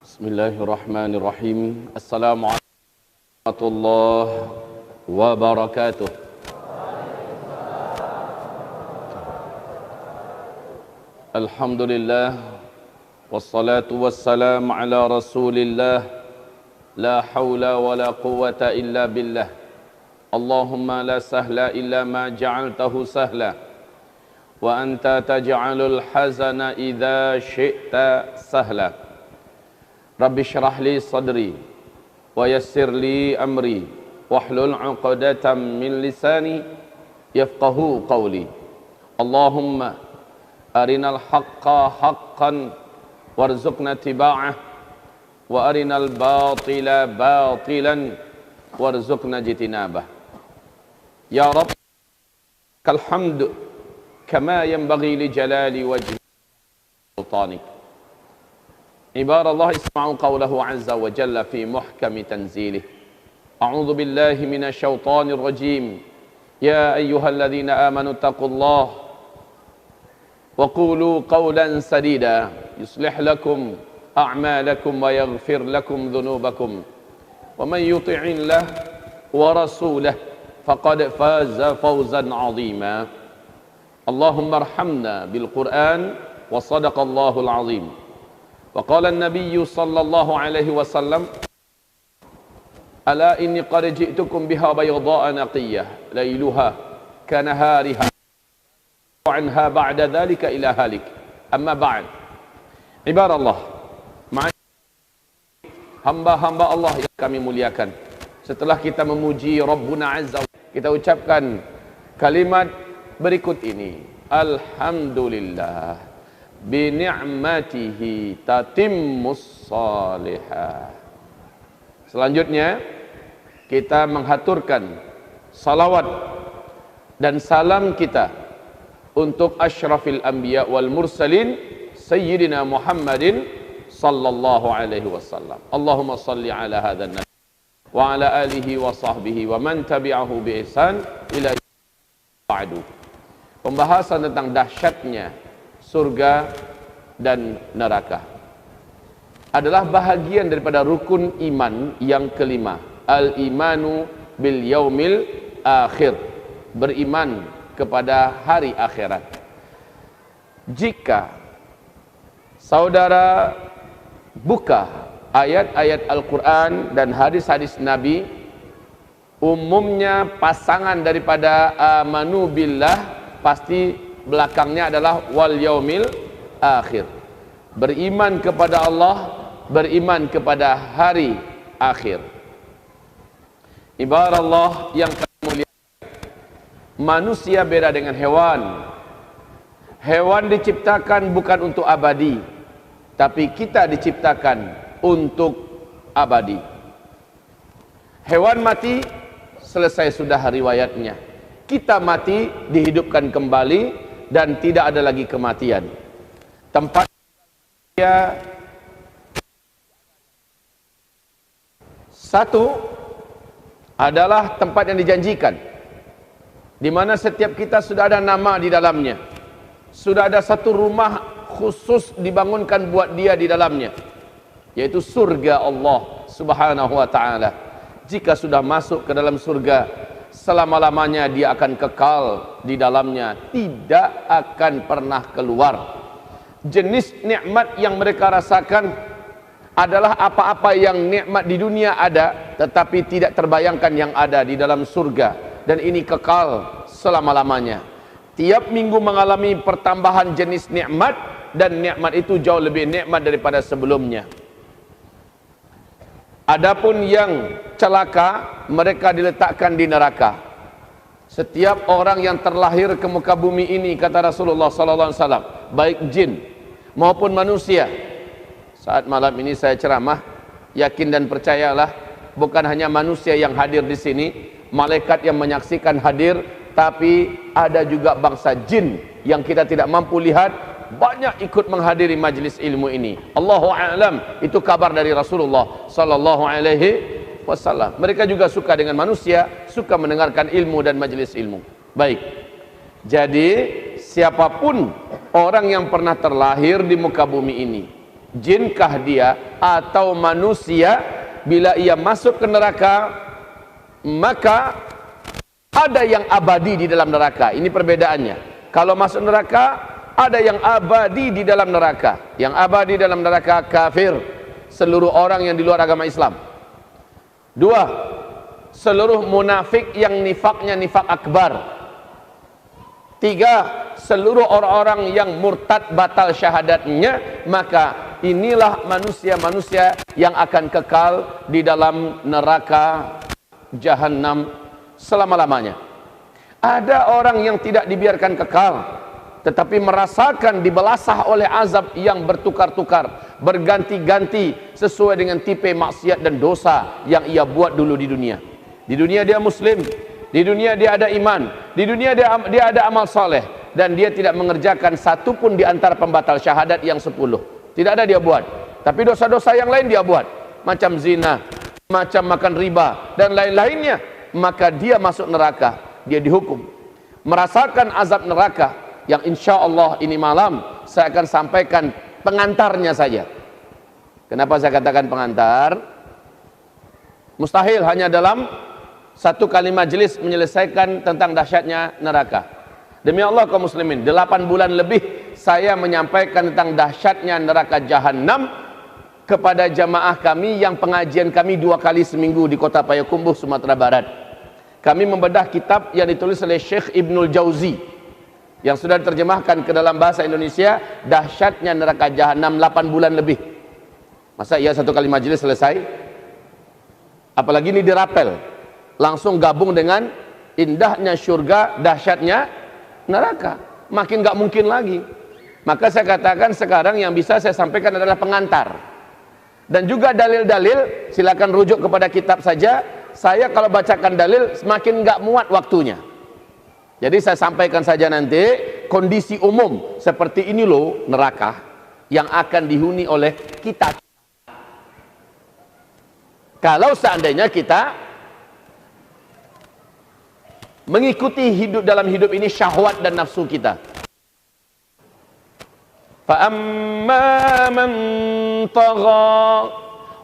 Bismillahirrahmanirrahim. Assalamualaikum warahmatullahi wabarakatuh. Alhamdulillah, wassalatu wassalamu ala rasulillah, la hawla wa la quwwata illa billah. Allahumma la sahla illa ma ja'altahu sahla, wa anta taj'alul hazana idha syi'ta sahla. Rabbi syrah li sadri wa yassir li amri wahlul 'uqdatam min lisani yafqahu qawli. Allahumma arinal haqqa haqqan warzuqna tiba'ah wa arinal batila batilan warzuqna jitinabah. Ya Rabb, kalhamdu kama yanbaghi li jalali wajhi sultanik. عباد الله اسمعوا قوله عز وجل في محكم تنزيله. أعوذ بالله من الشيطان الرجيم. يا أيها الذين آمنوا اتقوا الله وقولوا قولا سديدا يصلح لكم أعمالكم ويغفر لكم ذنوبكم ومن يطع الله ورسوله فقد فاز فوزا عظيما. اللهم ارحمنا بالقرآن وصدق الله العظيم. وقال النبي صلى الله عليه وسلم ألا إني قد جئتكم بها بيضاء نقية ليلها كنهارها وعنها بعد ذلك إلى هالك. أما بعد عباد الله, hamba-hamba Allah yang kami muliakan, setelah kita memuji Rabbuna Azza, kita ucapkan kalimat berikut ini: Alhamdulillah bi ni'matihi tatimmus salihah. Selanjutnya kita menghaturkan salawat dan salam kita untuk asyrafil anbiya wal mursalin sayyidina Muhammadin sallallahu alaihi wasallam. Allahumma salli ala hadzal nabi wa ala alihi wa sahbihi wa man tabi'ahu bi ihsan ila ba'du. Pembahasan tentang dahsyatnya surga dan neraka adalah bahagian daripada rukun iman yang kelima, al-imanu bil yaumil akhir, beriman kepada hari akhirat. Jika saudara buka ayat-ayat Al-Quran dan hadis-hadis Nabi, umumnya pasangan daripada amanu billah pasti belakangnya adalah wal yaumil akhir, beriman kepada Allah, beriman kepada hari akhir. Ibarat Allah yang kami muliakan, manusia beda dengan hewan. Hewan diciptakan bukan untuk abadi, tapi kita diciptakan untuk abadi. Hewan mati, selesai sudah riwayatnya. Kita mati, dihidupkan kembali, dan tidak ada lagi kematian. Tempat dia satu adalah tempat yang dijanjikan, di mana setiap kita sudah ada nama di dalamnya, sudah ada satu rumah khusus dibangunkan buat dia di dalamnya, yaitu surga Allah Subhanahu wa ta'ala. Jika sudah masuk ke dalam surga, selama-lamanya dia akan kekal di dalamnya, tidak akan pernah keluar. Jenis nikmat yang mereka rasakan adalah apa-apa yang nikmat di dunia ada, tetapi tidak terbayangkan yang ada di dalam surga, dan ini kekal selama-lamanya. Tiap minggu mengalami pertambahan jenis nikmat, dan nikmat itu jauh lebih nikmat daripada sebelumnya. Adapun yang celaka, mereka diletakkan di neraka. Setiap orang yang terlahir ke muka bumi ini, kata Rasulullah sallallahu alaihi wasallam, baik jin maupun manusia. Saat malam ini saya ceramah, yakin dan percayalah, bukan hanya manusia yang hadir di sini, malaikat yang menyaksikan hadir, tapi ada juga bangsa jin yang kita tidak mampu lihat, banyak ikut menghadiri majlis ilmu ini. Allahu a'lam, itu kabar dari Rasulullah sallallahu alaihi wasallam. Mereka juga suka dengan manusia, suka mendengarkan ilmu dan majlis ilmu. Baik. Jadi siapapun orang yang pernah terlahir di muka bumi ini, jinkah dia atau manusia, bila ia masuk ke neraka maka ada yang abadi di dalam neraka. Ini perbedaannya. Kalau masuk neraka, ada yang abadi di dalam neraka. Yang abadi dalam neraka kafir, seluruh orang yang di luar agama Islam. Dua, seluruh munafik yang nifaknya nifak akbar. Tiga, seluruh orang-orang yang murtad batal syahadatnya. Maka inilah manusia-manusia yang akan kekal di dalam neraka Jahannam selama-lamanya. Ada orang yang tidak dibiarkan kekal, tetapi merasakan dibelasah oleh azab yang bertukar-tukar, berganti-ganti sesuai dengan tipe maksiat dan dosa yang ia buat dulu di dunia. Di dunia dia muslim, di dunia dia ada iman, di dunia dia ada amal saleh, dan dia tidak mengerjakan satu pun di antara pembatal syahadat yang 10. Tidak ada dia buat. Tapi dosa-dosa yang lain dia buat, macam zina, macam makan riba dan lain-lainnya. Maka dia masuk neraka, dia dihukum, merasakan azab neraka yang insya Allah ini malam saya akan sampaikan pengantarnya saja. Kenapa saya katakan pengantar? Mustahil hanya dalam satu kali majelis menyelesaikan tentang dahsyatnya neraka. Demi Allah kaum muslimin, 8 bulan lebih saya menyampaikan tentang dahsyatnya neraka Jahannam kepada jamaah kami yang pengajian kami 2 kali seminggu di kota Payakumbuh, Sumatera Barat. Kami membedah kitab yang ditulis oleh Syekh Ibnul Jauzi yang sudah diterjemahkan ke dalam bahasa Indonesia, dahsyatnya neraka Jahannam, 8 bulan lebih. Masa iya satu kali majelis selesai? Apalagi ini dirapel, langsung gabung dengan indahnya surga, dahsyatnya neraka. Makin gak mungkin lagi. Maka saya katakan sekarang yang bisa saya sampaikan adalah pengantar. Dan juga dalil-dalil, silakan rujuk kepada kitab saja. Saya kalau bacakan dalil semakin gak muat waktunya. Jadi saya sampaikan saja nanti kondisi umum seperti ini loh neraka yang akan dihuni oleh kita. Kalau seandainya kita mengikuti hidup dalam hidup ini syahwat dan nafsu kita. فَأَمَّا مَنْ طَغَى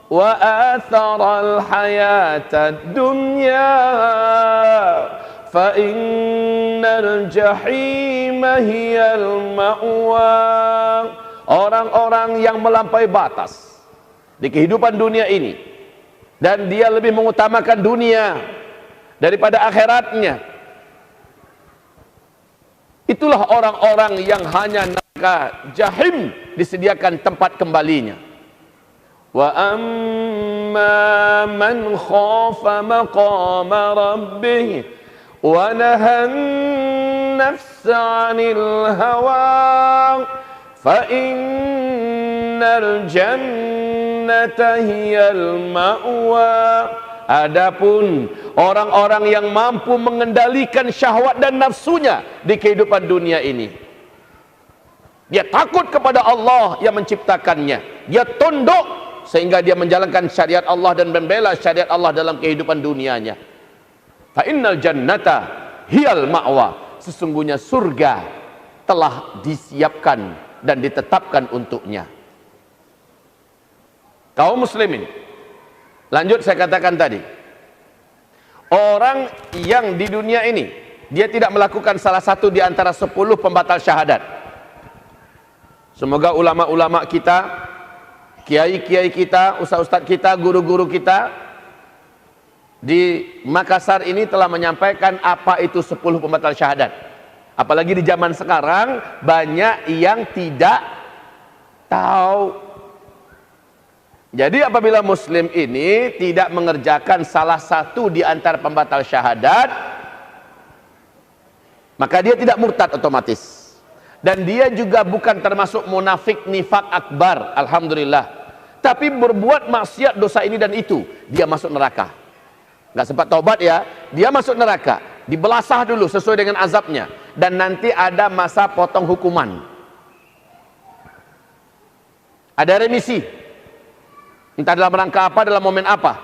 وَآثَرَ الْحَيَاةَ الدُّنْيَا فَإِنَّ الْجَحِيمَ هِيَ الْمَأْوَى. Orang-orang yang melampaui batas di kehidupan dunia ini dan dia lebih mengutamakan dunia daripada akhiratnya, itulah orang-orang yang hanya neraka jahim disediakan tempat kembalinya. Wa amma man khafa maqama rabbih wa nahan nafsa 'anil hawa fa innal jannata hiyal ma'wa. Adapun orang-orang yang mampu mengendalikan syahwat dan nafsunya di kehidupan dunia ini, dia takut kepada Allah yang menciptakannya, dia tunduk sehingga dia menjalankan syariat Allah dan membela syariat Allah dalam kehidupan dunianya. Fa innal jannata hiyal ma'wa. Sesungguhnya surga telah disiapkan dan ditetapkan untuknya. Kaum muslimin, lanjut saya katakan tadi, orang yang di dunia ini dia tidak melakukan salah satu di antara 10 pembatal syahadat. Semoga ulama-ulama kita, kiai-kiai kita, ustaz-ustaz kita, guru-guru kita di Makassar ini telah menyampaikan apa itu 10 pembatal syahadat. Apalagi di zaman sekarang banyak yang tidak tahu. Jadi apabila muslim ini tidak mengerjakan salah satu di antara pembatal syahadat, maka dia tidak murtad otomatis. Dan dia juga bukan termasuk munafik nifak akbar, alhamdulillah. Tapi berbuat maksiat dosa ini dan itu, dia masuk neraka. Nggak sempat taubat ya, dia masuk neraka. Dibelasah dulu sesuai dengan azabnya. Dan nanti ada masa potong hukuman. Ada remisi. Entah dalam rangka apa, dalam momen apa.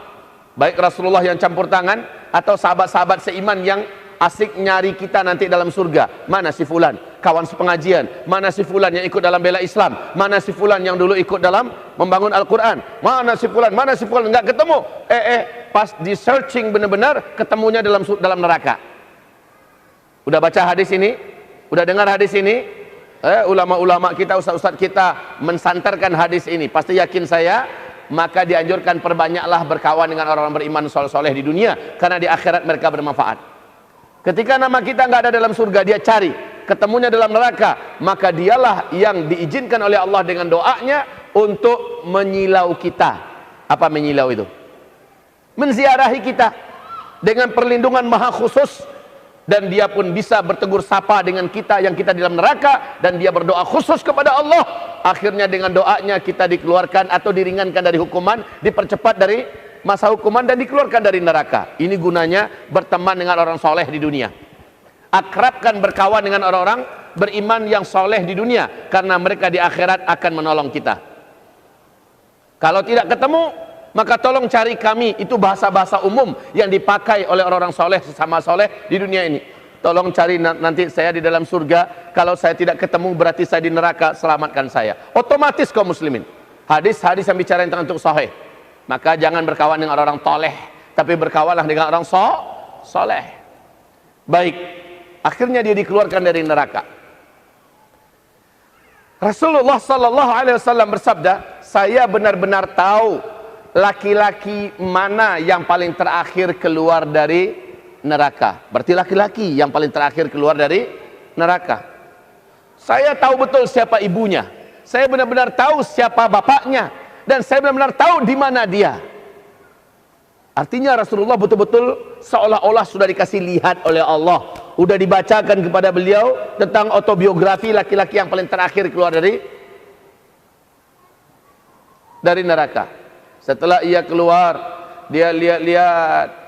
Baik Rasulullah yang campur tangan atau sahabat-sahabat seiman yang asik nyari kita nanti dalam surga. Mana si fulan, kawan sepengajian? Mana si fulan yang ikut dalam bela Islam? Mana si fulan yang dulu ikut dalam membangun Al-Quran? Mana si fulan? Mana si fulan? Enggak ketemu. Pas di searching benar-benar ketemunya dalam neraka. Udah baca hadis ini? Udah dengar hadis ini? Ulama-ulama kita, ustaz-ustaz kita mensantarkan hadis ini. Pasti yakin saya, maka dianjurkan perbanyaklah berkawan dengan orang-orang beriman soleh-soleh di dunia, karena di akhirat mereka bermanfaat. Ketika nama kita nggak ada dalam surga, dia cari, ketemunya dalam neraka, maka dialah yang diizinkan oleh Allah dengan doanya untuk menyilau kita. Apa menyilau itu? Menziarahi kita dengan perlindungan maha khusus, dan dia pun bisa bertegur sapa dengan kita yang kita di dalam neraka, dan dia berdoa khusus kepada Allah. Akhirnya dengan doanya kita dikeluarkan atau diringankan dari hukuman, dipercepat dari masa hukuman, dan dikeluarkan dari neraka. Ini gunanya berteman dengan orang soleh di dunia. Akrabkan, berkawan dengan orang-orang beriman yang soleh di dunia, karena mereka di akhirat akan menolong kita. Kalau tidak ketemu, maka tolong cari kami. Itu bahasa-bahasa umum yang dipakai oleh orang-orang soleh, sesama soleh di dunia ini. Tolong cari nanti saya di dalam surga. Kalau saya tidak ketemu berarti saya di neraka, selamatkan saya. Otomatis kaum muslimin. Hadis-hadis yang bicara tentang untuk sahih. Maka jangan berkawan dengan orang toleh, tapi berkawanlah dengan orang soleh. Baik, akhirnya dia dikeluarkan dari neraka. Rasulullah sallallahu alaihi wasallam bersabda, saya benar-benar tahu laki-laki mana yang paling terakhir keluar dari neraka. Berarti laki-laki yang paling terakhir keluar dari neraka. Saya tahu betul siapa ibunya, saya benar-benar tahu siapa bapaknya, dan saya benar-benar tahu di mana dia. Artinya Rasulullah betul-betul seolah-olah sudah dikasih lihat oleh Allah, sudah dibacakan kepada beliau tentang autobiografi laki-laki yang paling terakhir keluar dari neraka. Setelah ia keluar, dia lihat-lihat,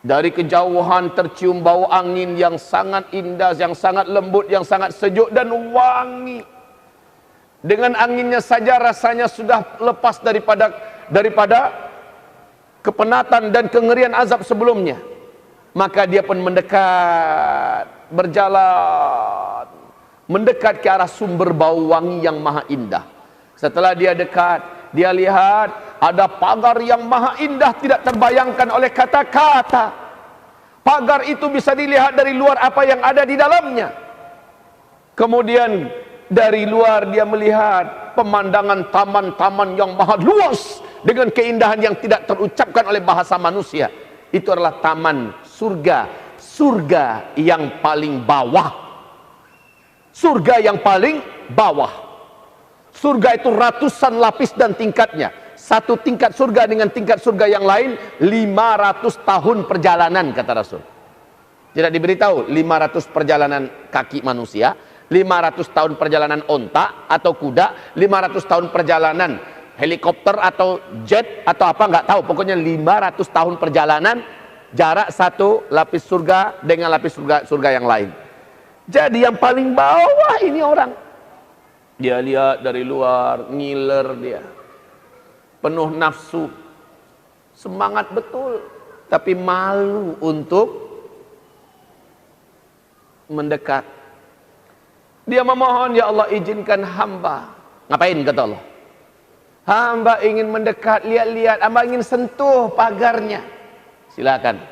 dari kejauhan tercium bau angin yang sangat indah, yang sangat lembut, yang sangat sejuk dan wangi. Dengan anginnya saja rasanya sudah lepas daripada kepenatan dan kengerian azab sebelumnya. Maka dia pun mendekat, berjalan, mendekat ke arah sumber bau wangi yang maha indah. Setelah dia dekat, dia lihat ada pagar yang maha indah, tidak terbayangkan oleh kata-kata. Pagar itu bisa dilihat dari luar apa yang ada di dalamnya. Kemudian dari luar dia melihat pemandangan taman-taman yang maha luas dengan keindahan yang tidak terucapkan oleh bahasa manusia. Itu adalah taman surga, surga yang paling bawah. Surga yang paling bawah. Surga itu ratusan lapis dan tingkatnya. Satu tingkat surga dengan tingkat surga yang lain 500 tahun perjalanan, kata Rasul. Tidak diberitahu 500 perjalanan kaki manusia, 500 tahun perjalanan onta atau kuda, 500 tahun perjalanan helikopter atau jet atau apa, nggak tahu. Pokoknya 500 tahun perjalanan jarak satu lapis surga dengan lapis surga yang lain. Jadi yang paling bawah ini orang, dia lihat dari luar, ngiler dia, penuh nafsu, semangat betul, tapi malu untuk mendekat. Dia memohon, ya Allah izinkan hamba. Ngapain kata Allah? Hamba ingin mendekat, lihat-lihat, hamba ingin sentuh pagarnya. Silakan.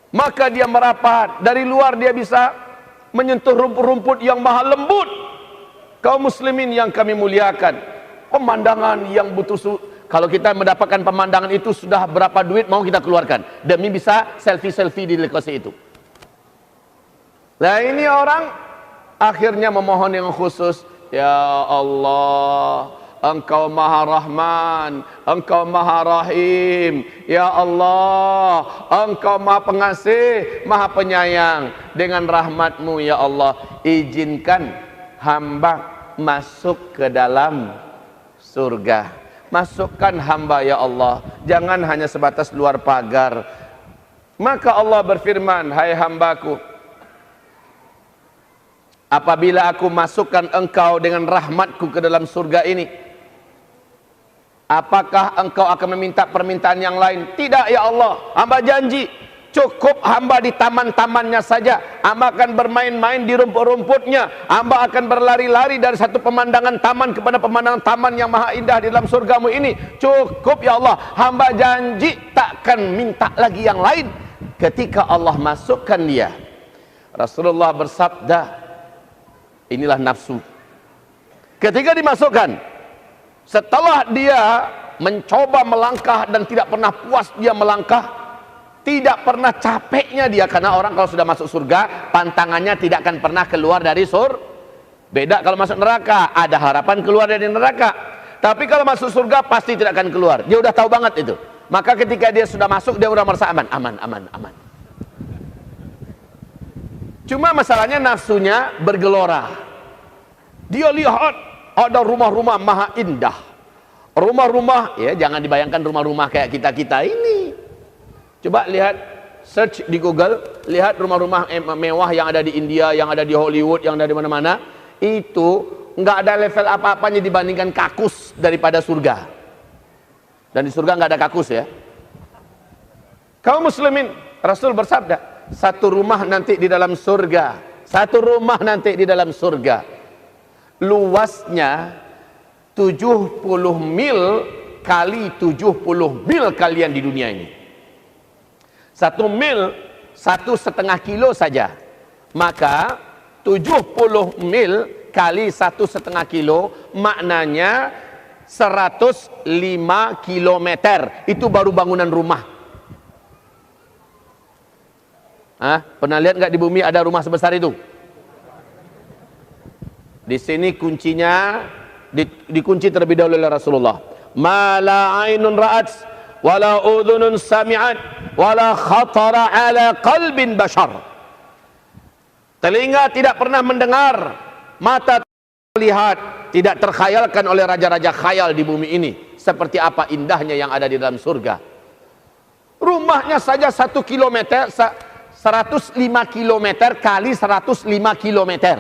Maka dia merapat, dari luar dia bisa menyentuh rumput-rumput yang maha lembut. Kaum muslimin yang kami muliakan, pemandangan yang butuh. Kalau kita mendapatkan pemandangan itu sudah berapa duit mau kita keluarkan demi bisa selfie-selfie di lokasi itu. Nah ini orang akhirnya memohon yang khusus, ya Allah, Engkau Maha Rahman, Engkau Maha Rahim, ya Allah, Engkau Maha Pengasih, Maha Penyayang. Dengan rahmat-Mu ya Allah, izinkan hamba masuk ke dalam surga. Masukkan hamba ya Allah, jangan hanya sebatas luar pagar. Maka Allah berfirman, hai hambaku, apabila aku masukkan engkau dengan rahmatku ke dalam surga ini, apakah engkau akan meminta permintaan yang lain? Tidak ya Allah, hamba janji Cukup hamba di taman-tamannya saja, hamba akan bermain-main di rumput-rumputnya, hamba akan berlari-lari dari satu pemandangan taman kepada pemandangan taman yang maha indah di dalam surgamu ini. Cukup ya Allah, hamba janji takkan minta lagi yang lain. Ketika Allah masukkan dia, Rasulullah bersabda, inilah nafsu. Ketika dimasukkan, setelah dia mencoba melangkah dan tidak pernah puas dia melangkah, tidak pernah capeknya dia, karena orang kalau sudah masuk surga pantangannya tidak akan pernah keluar dari surga. Beda kalau masuk neraka, ada harapan keluar dari neraka, tapi kalau masuk surga pasti tidak akan keluar. Dia udah tahu banget itu. Maka ketika dia sudah masuk, dia udah merasa aman, aman, aman, aman. Cuma masalahnya nafsunya bergelora. Dia lihat ada rumah-rumah maha indah, rumah-rumah, ya jangan dibayangkan rumah-rumah kayak kita-kita ini. Coba lihat, search di Google, lihat rumah-rumah mewah yang ada di India, yang ada di Hollywood, yang ada di mana-mana. Itu nggak ada level apa-apanya dibandingkan kakus daripada surga. Dan di surga nggak ada kakus ya. Kaum muslimin, Rasul bersabda, satu rumah nanti di dalam surga, satu rumah nanti di dalam surga, luasnya 70 mil kali 70 mil kalian di dunia ini. 1 mil 1,5 kilo saja, maka 70 mil kali 1,5 kilo maknanya 105 kilometer. Itu baru bangunan rumah. Pernah lihat nggak di bumi ada rumah sebesar itu? Di sini kuncinya dikunci terlebih dahulu oleh Rasulullah. Ma la ainun ra'at wala udhunun sami'at wala khatara ala qalbin bashar. Telinga tidak pernah mendengar, mata melihat, tidak terkhayalkan oleh raja-raja khayal di bumi ini seperti apa indahnya yang ada di dalam surga. Rumahnya saja 1 kilometer, 105 kilometer kali 105 kilometer.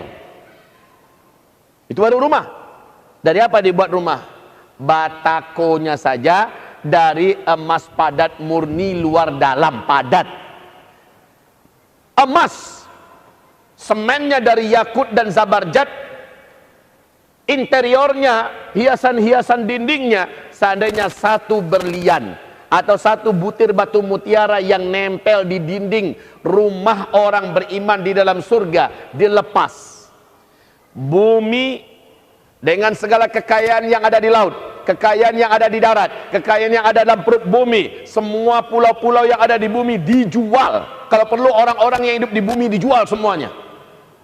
Itu baru rumah. Dari apa dibuat rumah? Batakonya saja dari emas padat murni luar dalam padat. Emas. Semennya dari yakut dan zabarjat. Interiornya, hiasan-hiasan dindingnya, seandainya 1 berlian atau 1 butir batu mutiara yang nempel di dinding rumah orang beriman di dalam surga dilepas. Bumi dengan segala kekayaan yang ada di laut, kekayaan yang ada di darat, kekayaan yang ada dalam perut bumi, semua pulau-pulau yang ada di bumi dijual. Kalau perlu orang-orang yang hidup di bumi dijual semuanya.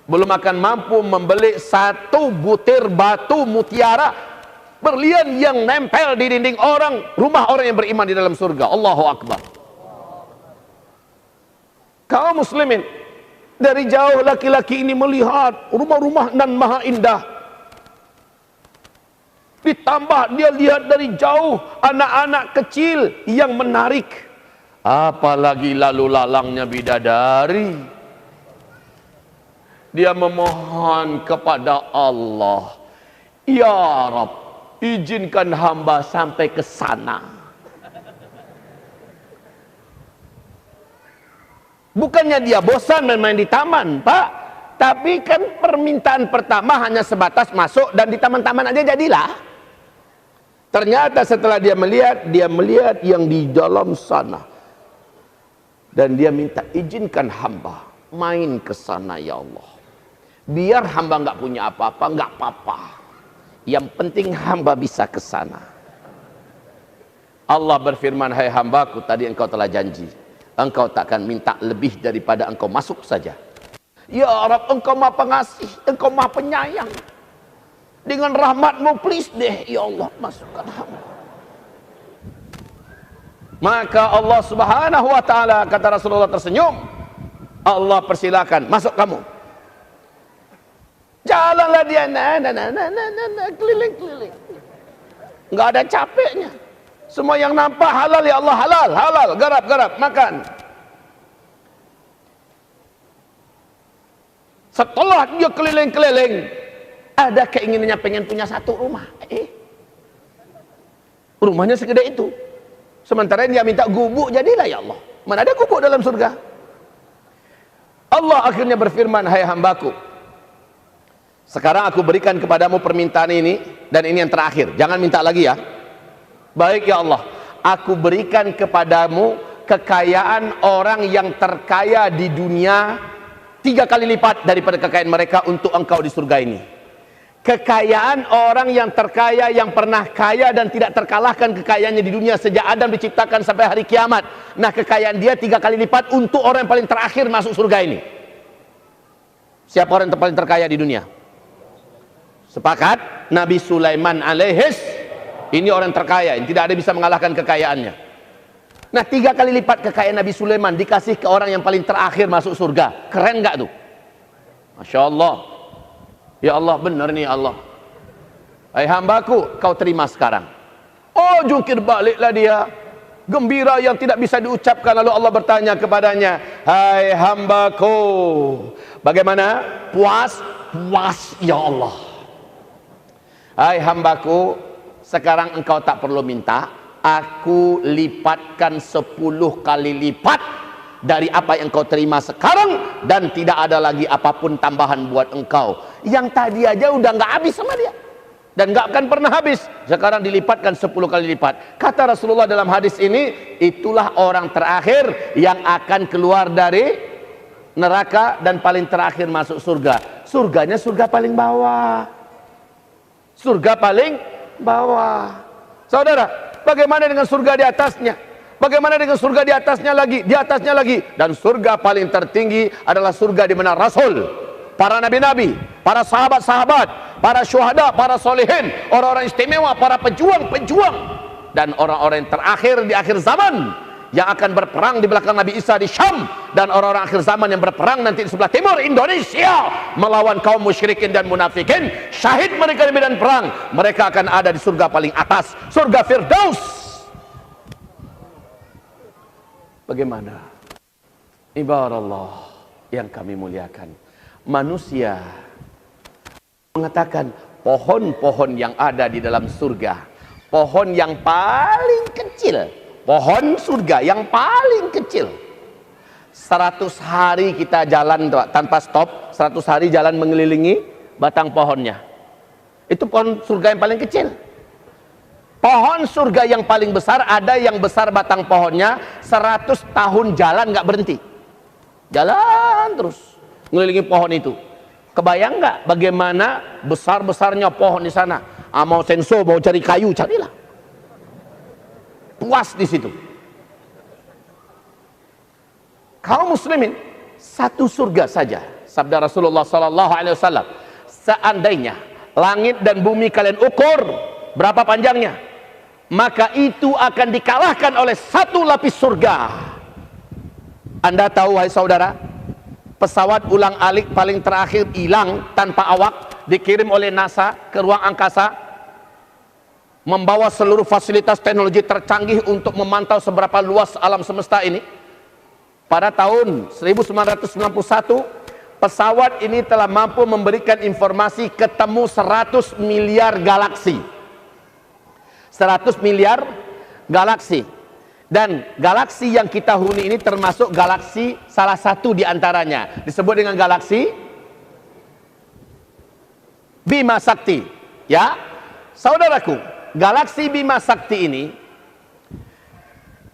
Belum akan mampu membeli 1 butir batu mutiara berlian yang nempel di dinding rumah orang yang beriman di dalam surga. Allahu Akbar. Kaum muslimin, dari jauh laki-laki ini melihat rumah-rumah nan maha indah. Ditambah dia lihat dari jauh anak-anak kecil yang menarik, apalagi lalu lalangnya bidadari. Dia memohon kepada Allah, ya Rabb, izinkan hamba sampai ke sana. Bukannya dia bosan main-main di taman, Pak, tapi kan permintaan pertama hanya sebatas masuk dan di taman-taman aja jadilah. Ternyata setelah dia melihat yang di dalam sana, dan dia minta izinkan hamba main ke sana ya Allah. Biar hamba nggak punya apa-apa, nggak apa-apa. Yang penting hamba bisa ke sana. Allah berfirman, hai hambaku, tadi engkau telah janji, engkau takkan minta lebih daripada engkau masuk saja. Ya Rabb, engkau maha pengasih, engkau maha penyayang. Dengan rahmatmu, please deh, ya Allah, masukkan hamba. Maka Allah subhanahu wa ta'ala, kata Rasulullah tersenyum, Allah persilakan, masuk kamu. Jalanlah dia, keliling-keliling. Nggak ada capeknya. Semua yang nampak halal ya Allah, halal, halal, garap-garap, makan. Setelah dia keliling-keliling, ada keinginannya pengen punya 1 rumah. Rumahnya segede itu. Sementara dia minta gubuk, jadilah ya Allah. Mana ada gubuk dalam surga? Allah akhirnya berfirman, hai hambaku, sekarang aku berikan kepadamu permintaan ini, dan ini yang terakhir, jangan minta lagi ya. Baik ya Allah, aku berikan kepadamu kekayaan orang yang terkaya di dunia 3 kali lipat daripada kekayaan mereka untuk engkau di surga ini. Kekayaan orang yang terkaya, yang pernah kaya dan tidak terkalahkan kekayaannya di dunia sejak Adam diciptakan sampai hari kiamat. Nah, kekayaan dia 3 kali lipat untuk orang yang paling terakhir masuk surga ini. Siapa orang yang paling terkaya di dunia? Sepakat? Nabi Sulaiman alaihis, ini orang terkaya yang tidak ada bisa mengalahkan kekayaannya. Nah, 3 kali lipat kekayaan Nabi Sulaiman dikasih ke orang yang paling terakhir masuk surga. Keren nggak tuh? Masya Allah. Ya Allah, benar nih Allah. Hai hambaku, kau terima sekarang. Oh, jungkir baliklah dia, gembira yang tidak bisa diucapkan. Lalu Allah bertanya kepadanya, hai hambaku, bagaimana? Puas? Puas ya Allah. Hai hambaku, sekarang engkau tak perlu minta, aku lipatkan 10 kali lipat dari apa yang kau terima sekarang, dan tidak ada lagi apapun tambahan buat engkau. Yang tadi aja udah nggak habis sama dia, dan nggak akan pernah habis. Sekarang dilipatkan 10 kali lipat. Kata Rasulullah dalam hadis ini, itulah orang terakhir yang akan keluar dari neraka dan paling terakhir masuk surga. Surganya surga paling bawah. Surga paling bawah. Saudara, bagaimana dengan surga di atasnya? Bagaimana dengan surga di atasnya lagi, di atasnya lagi? Dan surga paling tertinggi adalah surga di mana Rasul, para nabi-nabi, para sahabat-sahabat, para syuhada, para solehin, orang-orang istimewa, para pejuang-pejuang, dan orang-orang yang terakhir di akhir zaman yang akan berperang di belakang Nabi Isa di Syam, dan orang-orang akhir zaman yang berperang nanti di sebelah timur Indonesia melawan kaum musyrikin dan munafikin. Syahid mereka di medan perang, mereka akan ada di surga paling atas, surga Firdaus. Bagaimana ibarat Allah yang kami muliakan? Manusia mengatakan pohon-pohon yang ada di dalam surga, pohon yang paling kecil, pohon surga yang paling kecil, 100 hari kita jalan tanpa stop, 100 hari jalan mengelilingi batang pohonnya. Itu pohon surga yang paling kecil. Pohon surga yang paling besar, ada yang besar batang pohonnya 100 tahun jalan nggak berhenti, jalan terus ngelilingi pohon itu. Kebayang nggak bagaimana besar-besarnya pohon di sana? Mau senso, mau cari kayu, carilah. Puas di situ. Kaum muslimin, satu surga saja, sabda Rasulullah SAW, seandainya langit dan bumi kalian ukur berapa panjangnya, maka itu akan dikalahkan oleh 1 lapis surga. Anda tahu wahai saudara, pesawat ulang-alik paling terakhir hilang tanpa awak, dikirim oleh NASA ke ruang angkasa, membawa seluruh fasilitas teknologi tercanggih untuk memantau seberapa luas alam semesta ini. Pada tahun 1991, pesawat ini telah mampu memberikan informasi ketemu 100 miliar galaksi. 100 miliar galaksi. Dan galaksi yang kita huni ini termasuk galaksi salah satu di antaranya, disebut dengan galaksi Bima Sakti. Ya, saudaraku, galaksi Bima Sakti ini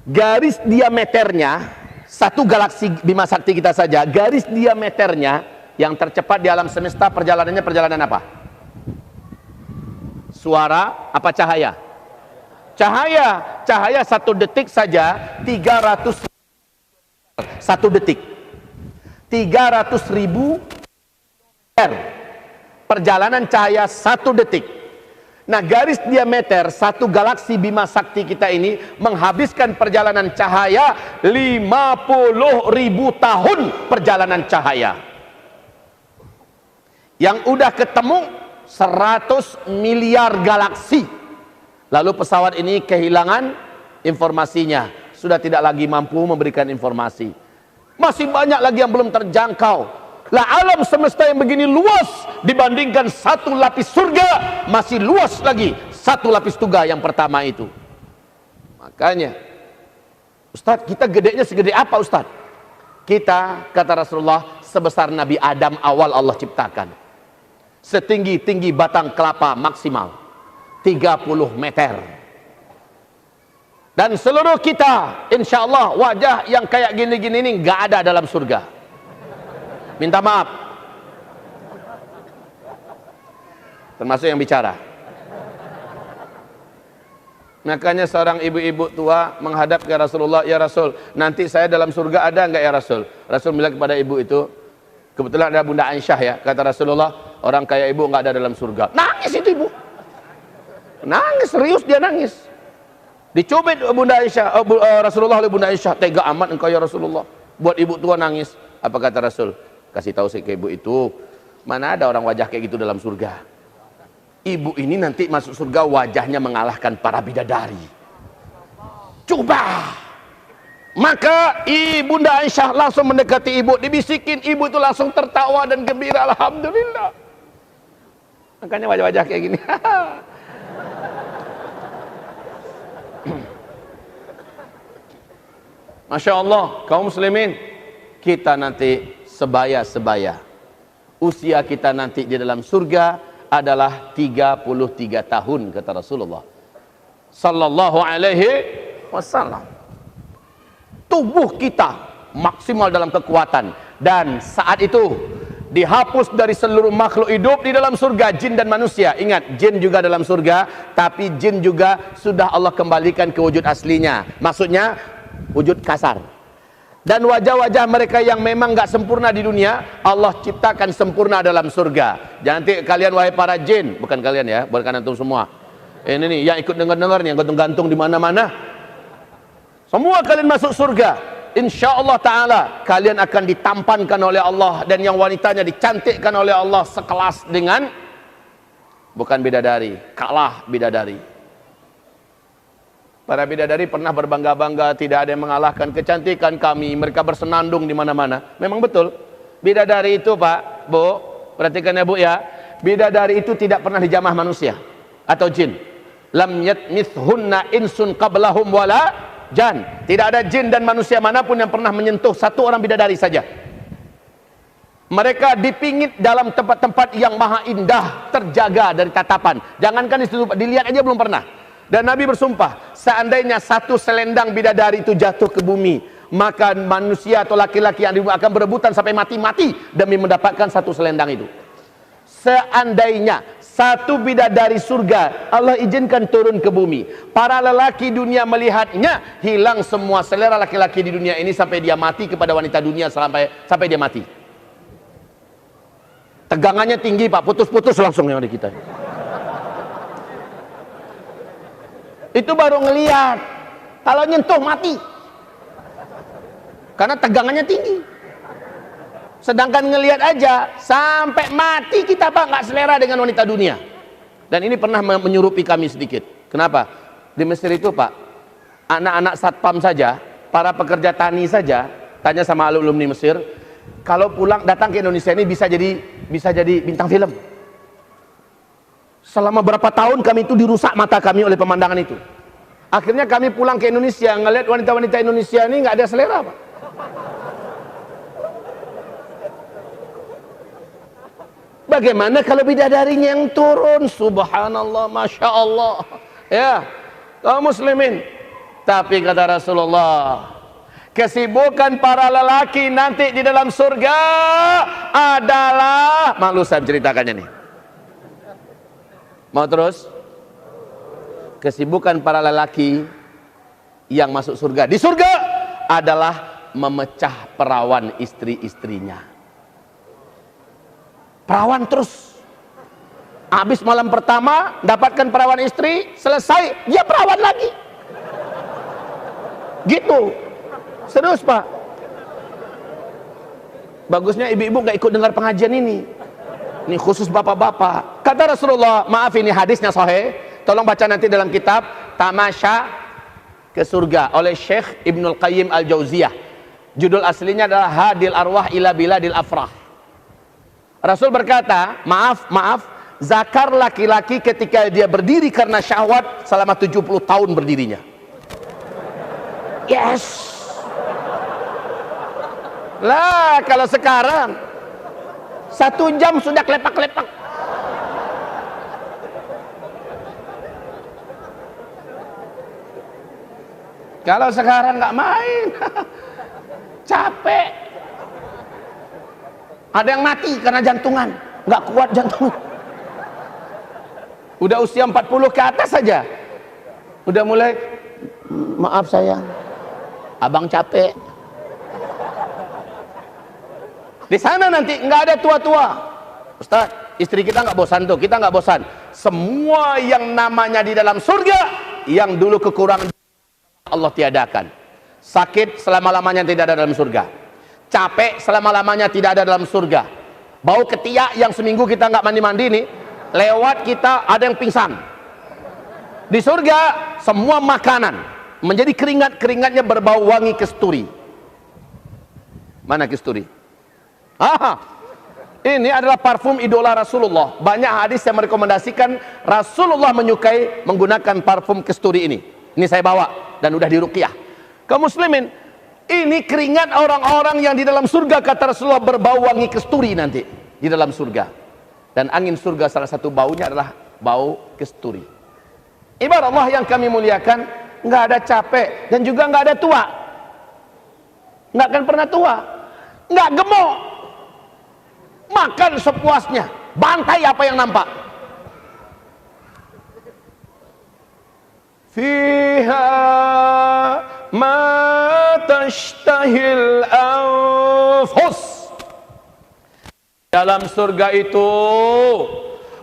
garis diameternya, satu galaksi Bima Sakti kita saja, garis diameternya yang tercepat di alam semesta, perjalanannya perjalanan apa? Suara apa cahaya? Cahaya 1 detik saja 300, 1 detik 300.000 perjalanan cahaya 1 detik. Nah, garis diameter satu galaksi Bima Sakti kita ini menghabiskan perjalanan cahaya 50.000 tahun perjalanan cahaya. Yang udah ketemu 100 miliar galaksi. Lalu pesawat ini kehilangan informasinya, sudah tidak lagi mampu memberikan informasi. Masih banyak lagi yang belum terjangkau. Lah, alam semesta yang begini luas dibandingkan 1 lapis surga, masih luas lagi 1 lapis surga yang pertama itu. Makanya, Ustadz, kita gedenya segede apa Ustadz? Kita, kata Rasulullah, sebesar Nabi Adam awal Allah ciptakan. Setinggi-tinggi batang kelapa maksimal 30 meter. Dan seluruh kita, insya Allah, wajah yang kayak gini-gini ini nggak ada dalam surga. Minta maaf. Termasuk yang bicara. Makanya seorang ibu-ibu tua menghadap ke Rasulullah, ya Rasul, nanti saya dalam surga ada nggak ya Rasul? Rasul bilang kepada ibu itu, kebetulan ada Bunda Aisyah ya, kata Rasulullah, orang kaya ibu nggak ada dalam surga. Nangis itu ibu. Nangis, serius dia nangis. Dicubit Bunda Aisyah, Rasulullah oleh Bunda Aisyah, tega amat engkau ya Rasulullah. Buat ibu tua nangis. Apa kata Rasul? Kasih tahu sih ke ibu itu, mana ada orang wajah kayak gitu dalam surga. Ibu ini nanti masuk surga wajahnya mengalahkan para bidadari. Coba. Maka Bunda Aisyah langsung mendekati ibu, dibisikin, ibu itu langsung tertawa dan gembira, alhamdulillah. Makanya wajah-wajah kayak gini. Masya Allah, kaum muslimin, kita nanti sebaya-sebaya. Usia kita nanti di dalam surga adalah 33 tahun, kata Rasulullah sallallahu alaihi wasallam. Tubuh kita maksimal dalam kekuatan, dan saat itu dihapus dari seluruh makhluk hidup di dalam surga, jin dan manusia. Ingat, jin juga dalam surga, tapi jin juga sudah Allah kembalikan ke wujud aslinya, maksudnya wujud kasar. Dan wajah-wajah mereka yang memang nggak sempurna di dunia, Allah ciptakan sempurna dalam surga. Jangan nanti kalian wahai para jin, bukan kalian ya, bukan antum semua. Ini nih yang ikut dengar-dengar nih, yang gantung-gantung di mana-mana. Semua kalian masuk surga. Insya Allah Ta'ala kalian akan ditampankan oleh Allah, dan yang wanitanya dicantikkan oleh Allah sekelas dengan, bukan bidadari, kalah bidadari. Para bidadari pernah berbangga-bangga, tidak ada yang mengalahkan kecantikan kami. Mereka bersenandung di mana-mana. Memang betul. Bidadari itu Pak, Bu, perhatikan ya Bu ya. Bidadari itu tidak pernah dijamah manusia atau jin. Lam yatmithunna insun qablahum wala jan. Tidak ada jin dan manusia manapun yang pernah menyentuh satu orang bidadari saja. Mereka dipingit dalam tempat-tempat yang maha indah, terjaga dari tatapan. Jangankan dilihat aja belum pernah. Dan Nabi bersumpah, seandainya satu selendang bidadari itu jatuh ke bumi, maka manusia atau laki-laki yang akan berebutan sampai mati-mati demi mendapatkan satu selendang itu. Seandainya satu bidadari surga Allah izinkan turun ke bumi, para lelaki dunia melihatnya, hilang semua selera laki-laki di dunia ini sampai dia mati kepada wanita dunia, sampai dia mati. Tegangannya tinggi Pak, putus-putus langsung yang ada kita. Itu baru ngelihat, kalau nyentuh mati, karena tegangannya tinggi. Sedangkan ngelihat aja sampai mati kita Pak, nggak selera dengan wanita dunia. Dan ini pernah menyerupi kami sedikit. Kenapa? Di Mesir itu Pak, anak-anak satpam saja, para pekerja tani saja, tanya sama alumni Mesir, kalau pulang datang ke Indonesia ini bisa jadi bintang film. Selama berapa tahun kami itu dirusak mata kami oleh pemandangan itu. Akhirnya kami pulang ke Indonesia, ngelihat wanita-wanita Indonesia ini nggak ada selera Pak. Bagaimana kalau bidadarinya yang turun? Subhanallah, Masya Allah. Ya, kaum muslimin. Tapi kata Rasulullah, kesibukan para lelaki nanti di dalam surga adalah, malu saya ceritakannya nih. Mau terus? Kesibukan para lelaki yang masuk surga di surga adalah memecah perawan istri-istrinya. Perawan terus. Habis malam pertama dapatkan perawan istri, selesai dia perawan lagi. Gitu. Serius Pak. Bagusnya ibu-ibu gak ikut dengar pengajian ini. Ini khusus bapak-bapak. Kata Rasulullah, maaf ini hadisnya sahih, tolong baca nanti dalam kitab Tamasya ke Surga oleh Syekh Ibnul Qayyim Al-Jauziyah. Judul aslinya adalah Hadil Arwah ila Biladil Afrah. Rasul berkata, maaf, zakar laki-laki ketika dia berdiri karena syahwat selama 70 tahun berdirinya. Yes. Lah kalau sekarang 1 jam sudah kelepak-kelepak. Kalau sekarang nggak main, capek. Ada yang mati karena jantungan, nggak kuat jantung. Udah usia 40 ke atas saja, udah mulai, maaf sayang, abang capek. Di sana nanti nggak ada tua-tua. Ustaz, istri kita nggak bosan tuh, kita nggak bosan. Semua yang namanya di dalam surga, yang dulu kekurangan Allah tiadakan. Sakit selama-lamanya tidak ada dalam surga. Capek selama-lamanya tidak ada dalam surga. Bau ketiak yang seminggu kita nggak mandi-mandi nih, lewat kita ada yang pingsan. Di surga semua makanan menjadi keringat-keringatnya berbau wangi kasturi. Mana kasturi? Ini adalah parfum idola Rasulullah. Banyak hadis yang merekomendasikan Rasulullah menyukai menggunakan parfum kasturi ini. Ini saya bawa dan udah diruqyah. Kaum muslimin, ini keringat orang-orang yang di dalam surga, kata Rasulullah, berbau wangi kasturi nanti di dalam surga. Dan angin surga salah satu baunya adalah bau kasturi. Ibarat Allah yang kami muliakan, nggak ada capek dan juga nggak ada tua. Nggak akan pernah tua, nggak gemuk, makan sepuasnya, bantai apa yang nampak. Fiha ma tashtahil anfus. Dalam surga itu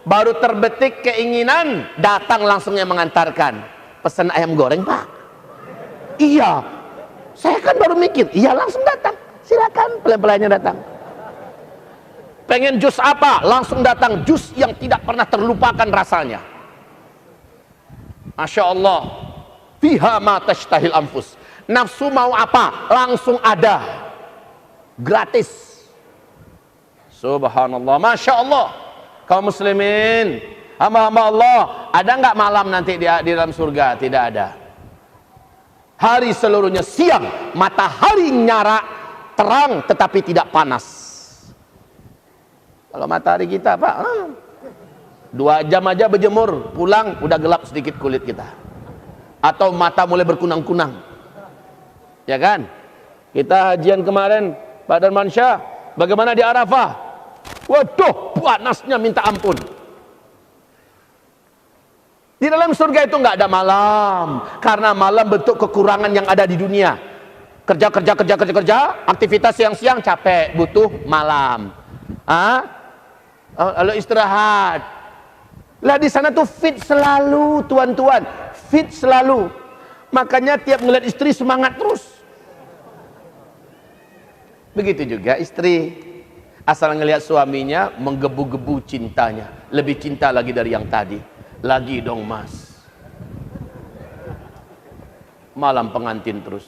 baru terbetik keinginan, datang langsung yang mengantarkan. Pesan ayam goreng, Pak. Iya, saya kan baru mikir. Iya, langsung datang. Silakan, pelan-pelannya datang. Pengen jus apa? Langsung datang. Jus yang tidak pernah terlupakan rasanya. Masya Allah. Fiha ma tashtahil anfus. Nafsu mau apa? Langsung ada. Gratis. Subhanallah. Masya Allah. Kaum muslimin, hamba-hamba Allah, ada nggak malam nanti di dalam surga? Tidak ada. Hari seluruhnya siang, matahari nyara, terang tetapi tidak panas. Kalau matahari kita, Pak, 2 jam aja berjemur, pulang udah gelap sedikit kulit kita, atau mata mulai berkunang-kunang, ya kan? Kita hajian kemarin, Pak Darman Syah, bagaimana di Arafah? Waduh, panasnya minta ampun. Di dalam surga itu nggak ada malam, karena malam bentuk kekurangan yang ada di dunia. Kerja, aktivitas siang-siang capek, butuh malam. Lalu istirahat. Lah di sana tuh fit selalu, tuan-tuan, fit selalu. Makanya tiap ngeliat istri semangat terus. Begitu juga istri. Asal ngelihat suaminya menggebu-gebu cintanya, lebih cinta lagi dari yang tadi. Lagi dong mas. Malam pengantin terus.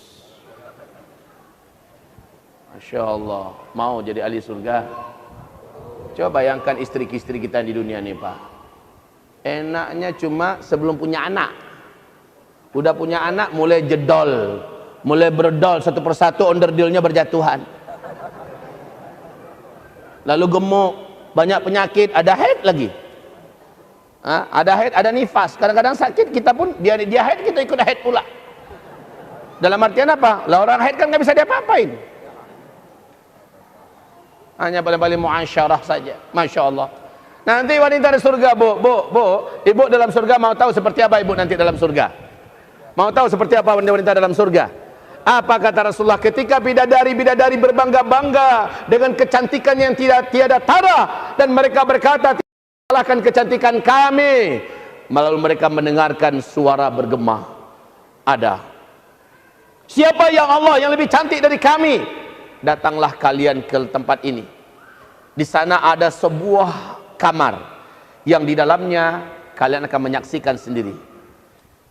Masya Allah. Mau jadi ahli surga? Coba bayangkan istri-istri kita di dunia nih Pak. Enaknya cuma sebelum punya anak. Udah punya anak mulai jedol, mulai berdol, satu persatu onderdilnya berjatuhan. Lalu gemuk, banyak penyakit, ada haid lagi. Ada haid, ada nifas. Kadang-kadang sakit, kita pun dia haid, kita ikut haid pula. Dalam artian apa? Lah orang haid kan nggak bisa diapa-apain. Hanya paling-paling muasyarah saja. Masya Allah. Nanti wanita di surga, bu, ibu dalam surga mau tahu seperti apa ibu nanti dalam surga? Mau tahu seperti apa wanita dalam surga? Apa kata Rasulullah ketika bidadari-bidadari berbangga-bangga dengan kecantikan yang tiada tara, dan mereka berkata, tidak salahkan kecantikan kami. Lalu mereka mendengarkan suara bergema, ada. Siapa yang Allah yang lebih cantik dari kami? Datanglah kalian ke tempat ini. Di sana ada sebuah kamar yang di dalamnya kalian akan menyaksikan sendiri.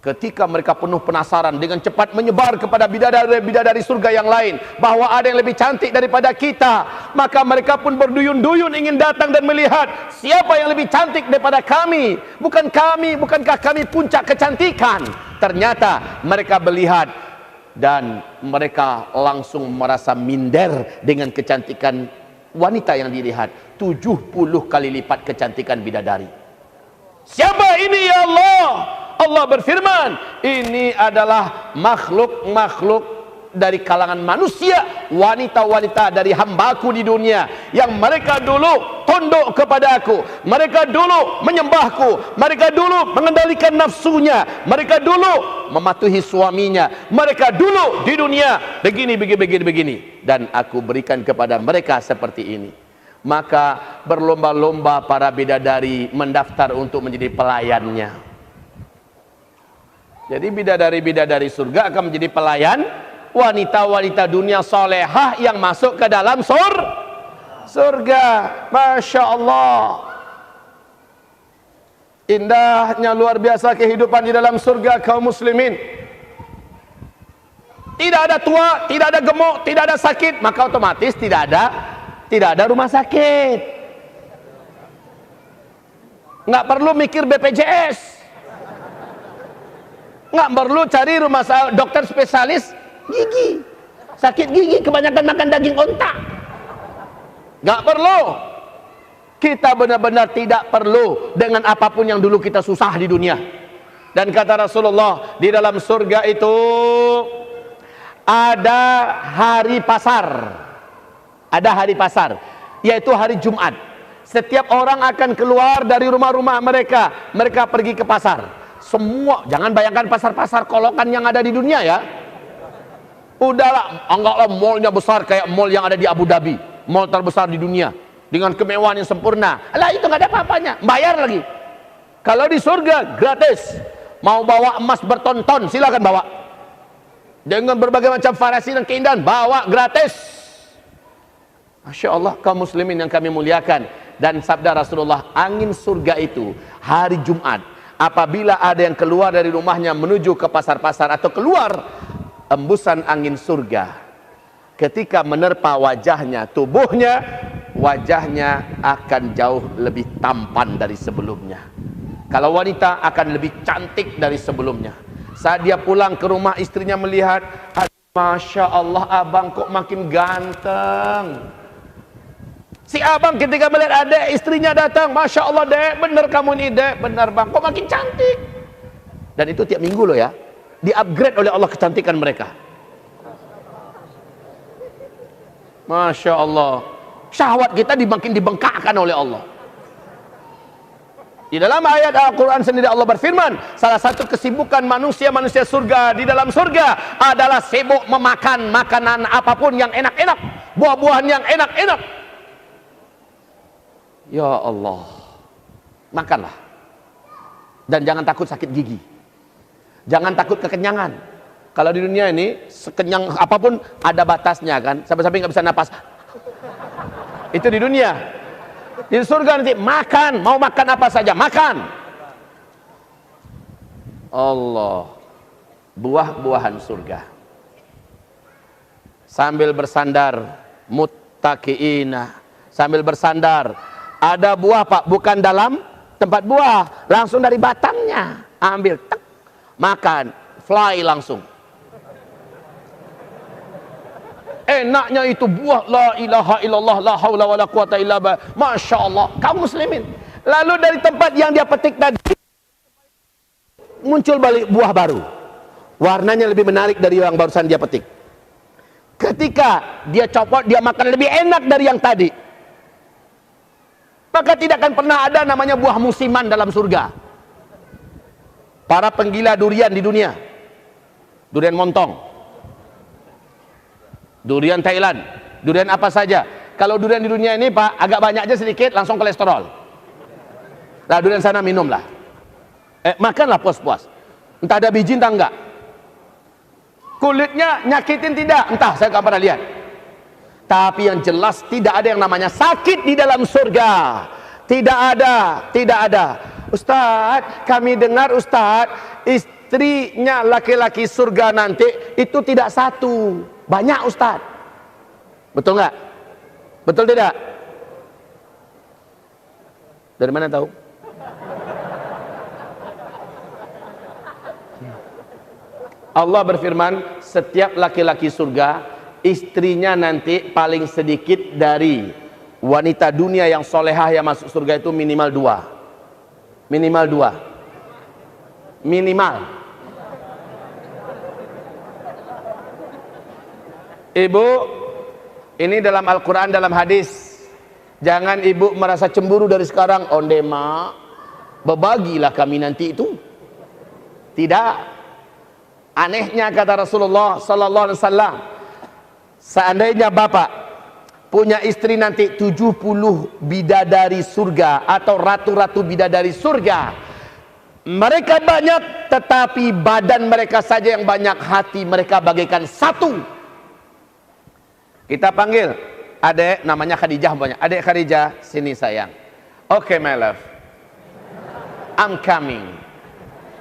Ketika mereka penuh penasaran, dengan cepat menyebar kepada bidadari-bidadari surga yang lain bahwa ada yang lebih cantik daripada kita, maka mereka pun berduyun-duyun ingin datang dan melihat siapa yang lebih cantik daripada kami. Bukankah kami puncak kecantikan? Ternyata mereka melihat dan mereka langsung merasa minder dengan kecantikan wanita yang dilihat 70 kali lipat kecantikan bidadari. Siapa ini ya Allah? Allah berfirman, ini adalah makhluk-makhluk dari kalangan manusia, wanita-wanita dari hambaku di dunia, yang mereka dulu tunduk kepada aku, mereka dulu menyembahku, mereka dulu mengendalikan nafsunya, mereka dulu mematuhi suaminya, mereka dulu di dunia begini, dan aku berikan kepada mereka seperti ini. Maka berlomba-lomba para bidadari mendaftar untuk menjadi pelayannya. Jadi bidadari-bidadari surga akan menjadi pelayan wanita-wanita dunia solehah yang masuk ke dalam surga. Masya Allah, indahnya luar biasa kehidupan di dalam surga kaum muslimin. Tidak ada tua, tidak ada gemuk, tidak ada sakit, maka otomatis tidak ada rumah sakit. Nggak perlu mikir BPJS, nggak perlu cari rumah dokter spesialis gigi, sakit gigi kebanyakan makan daging onta. Nggak perlu. Kita benar-benar tidak perlu dengan apapun yang dulu kita susah di dunia. Dan kata Rasulullah, di dalam surga itu ada hari pasar. Ada hari pasar, yaitu hari Jumat. Setiap orang akan keluar dari rumah-rumah mereka, mereka pergi ke pasar. Semua, jangan bayangkan pasar-pasar kolokan yang ada di dunia ya. Udahlah, anggaplah mallnya besar kayak mall yang ada di Abu Dhabi, mall terbesar di dunia, dengan kemewahan yang sempurna. Lah itu nggak ada apa-apanya, bayar lagi. Kalau di surga gratis. Mau bawa emas berton-ton, silakan bawa. Dengan berbagai macam variasi dan keindahan, bawa gratis. Masya Allah, kaum muslimin yang kami muliakan. Dan sabda Rasulullah, angin surga itu hari Jumat, apabila ada yang keluar dari rumahnya menuju ke pasar-pasar atau keluar, embusan angin surga ketika menerpa wajahnya, tubuhnya, wajahnya akan jauh lebih tampan dari sebelumnya. Kalau wanita akan lebih cantik dari sebelumnya. Saat dia pulang ke rumah, istrinya melihat, Masya Allah, abang kok makin ganteng. Si abang ketika melihat adek istrinya datang, Masya Allah dek, bener kamu nih dek, bener bang, kok makin cantik. Dan itu tiap minggu loh ya, di-upgrade oleh Allah kecantikan mereka. Masya Allah, syahwat kita makin dibengkakkan oleh Allah. Di dalam ayat Al-Quran sendiri Allah berfirman, salah satu kesibukan manusia-manusia surga di dalam surga adalah sibuk memakan makanan apapun yang enak-enak, buah-buahan yang enak-enak. Ya Allah, makanlah. Dan jangan takut sakit gigi, jangan takut kekenyangan. Kalau di dunia ini sekenyang apapun ada batasnya kan, sampai-sampai nggak bisa napas. Itu di dunia. Di surga nanti makan, mau makan apa saja makan. Allah, buah-buahan surga. Sambil bersandar, muttaqiina, sambil bersandar. Ada buah pak, bukan dalam tempat buah, langsung dari batangnya ambil, tek, makan, fly langsung. Enaknya itu buah, la ilaha illallah, la haula wala quwata illa billah. Masya Allah, kaum muslimin. Lalu dari tempat yang dia petik tadi, muncul balik buah baru, warnanya lebih menarik dari yang barusan dia petik. Ketika dia copot, dia makan lebih enak dari yang tadi. Maka tidak akan pernah ada namanya buah musiman dalam surga. Para penggila durian di dunia, durian montong, durian Thailand, durian apa saja. Kalau durian di dunia ini pak, agak banyak aja sedikit langsung kolesterol. Nah durian sana minumlah, makanlah puas-puas. Entah ada biji entah enggak, kulitnya nyakitin tidak, entah saya nggak pernah lihat. Tapi yang jelas tidak ada yang namanya sakit di dalam surga. Tidak ada, tidak ada. Ustadz, kami dengar Ustadz, istrinya laki-laki surga nanti itu tidak satu, banyak Ustadz. Betul nggak? Betul tidak? Dari mana tahu? Allah berfirman, setiap laki-laki surga istrinya nanti paling sedikit dari wanita dunia yang solehah yang masuk surga itu minimal 2. Minimal 2. Minimal. Ibu, ini dalam Al-Quran, dalam hadis, jangan ibu merasa cemburu dari sekarang. Onde mak, berbagilah kami nanti itu. Tidak. Anehnya kata Rasulullah sallallahu alaihi wasallam, seandainya bapak punya istri nanti 70 bidadari surga atau ratu-ratu bidadari surga, mereka banyak tetapi badan mereka saja yang banyak, hati mereka bagaikan satu. Kita panggil adek, namanya Khadijah banyak. Adek Khadijah, sini sayang. Okay my love, I'm coming.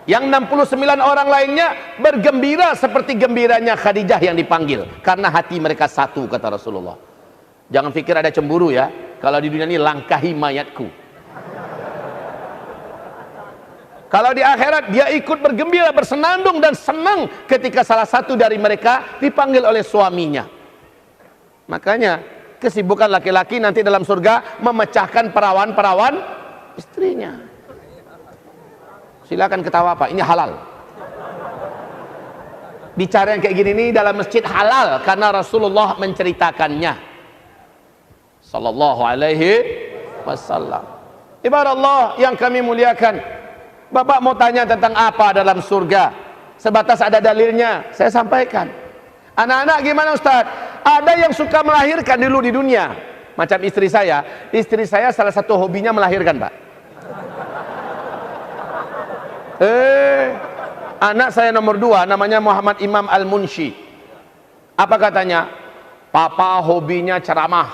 Yang 69 orang lainnya bergembira seperti gembiranya Khadijah yang dipanggil, karena hati mereka satu, kata Rasulullah. Jangan pikir ada cemburu ya. Kalau di dunia ini langkahi mayatku. Kalau di akhirat dia ikut bergembira, bersenandung dan senang ketika salah satu dari mereka dipanggil oleh suaminya. Makanya kesibukan laki-laki nanti dalam surga memecahkan perawan-perawan istrinya. Silakan ketawa Pak, ini halal. Bicara yang kayak gini nih dalam masjid halal karena Rasulullah menceritakannya sallallahu alaihi wasallam. Ibarat Allah yang kami muliakan, Bapak mau tanya tentang apa dalam surga, sebatas ada dalilnya saya sampaikan. Anak-anak gimana Ustaz? Ada yang suka melahirkan dulu di dunia, macam istri saya salah satu hobinya melahirkan Pak. Anak saya nomor 2 namanya Muhammad Imam Al-Munshi. Apa katanya? Papa hobinya ceramah.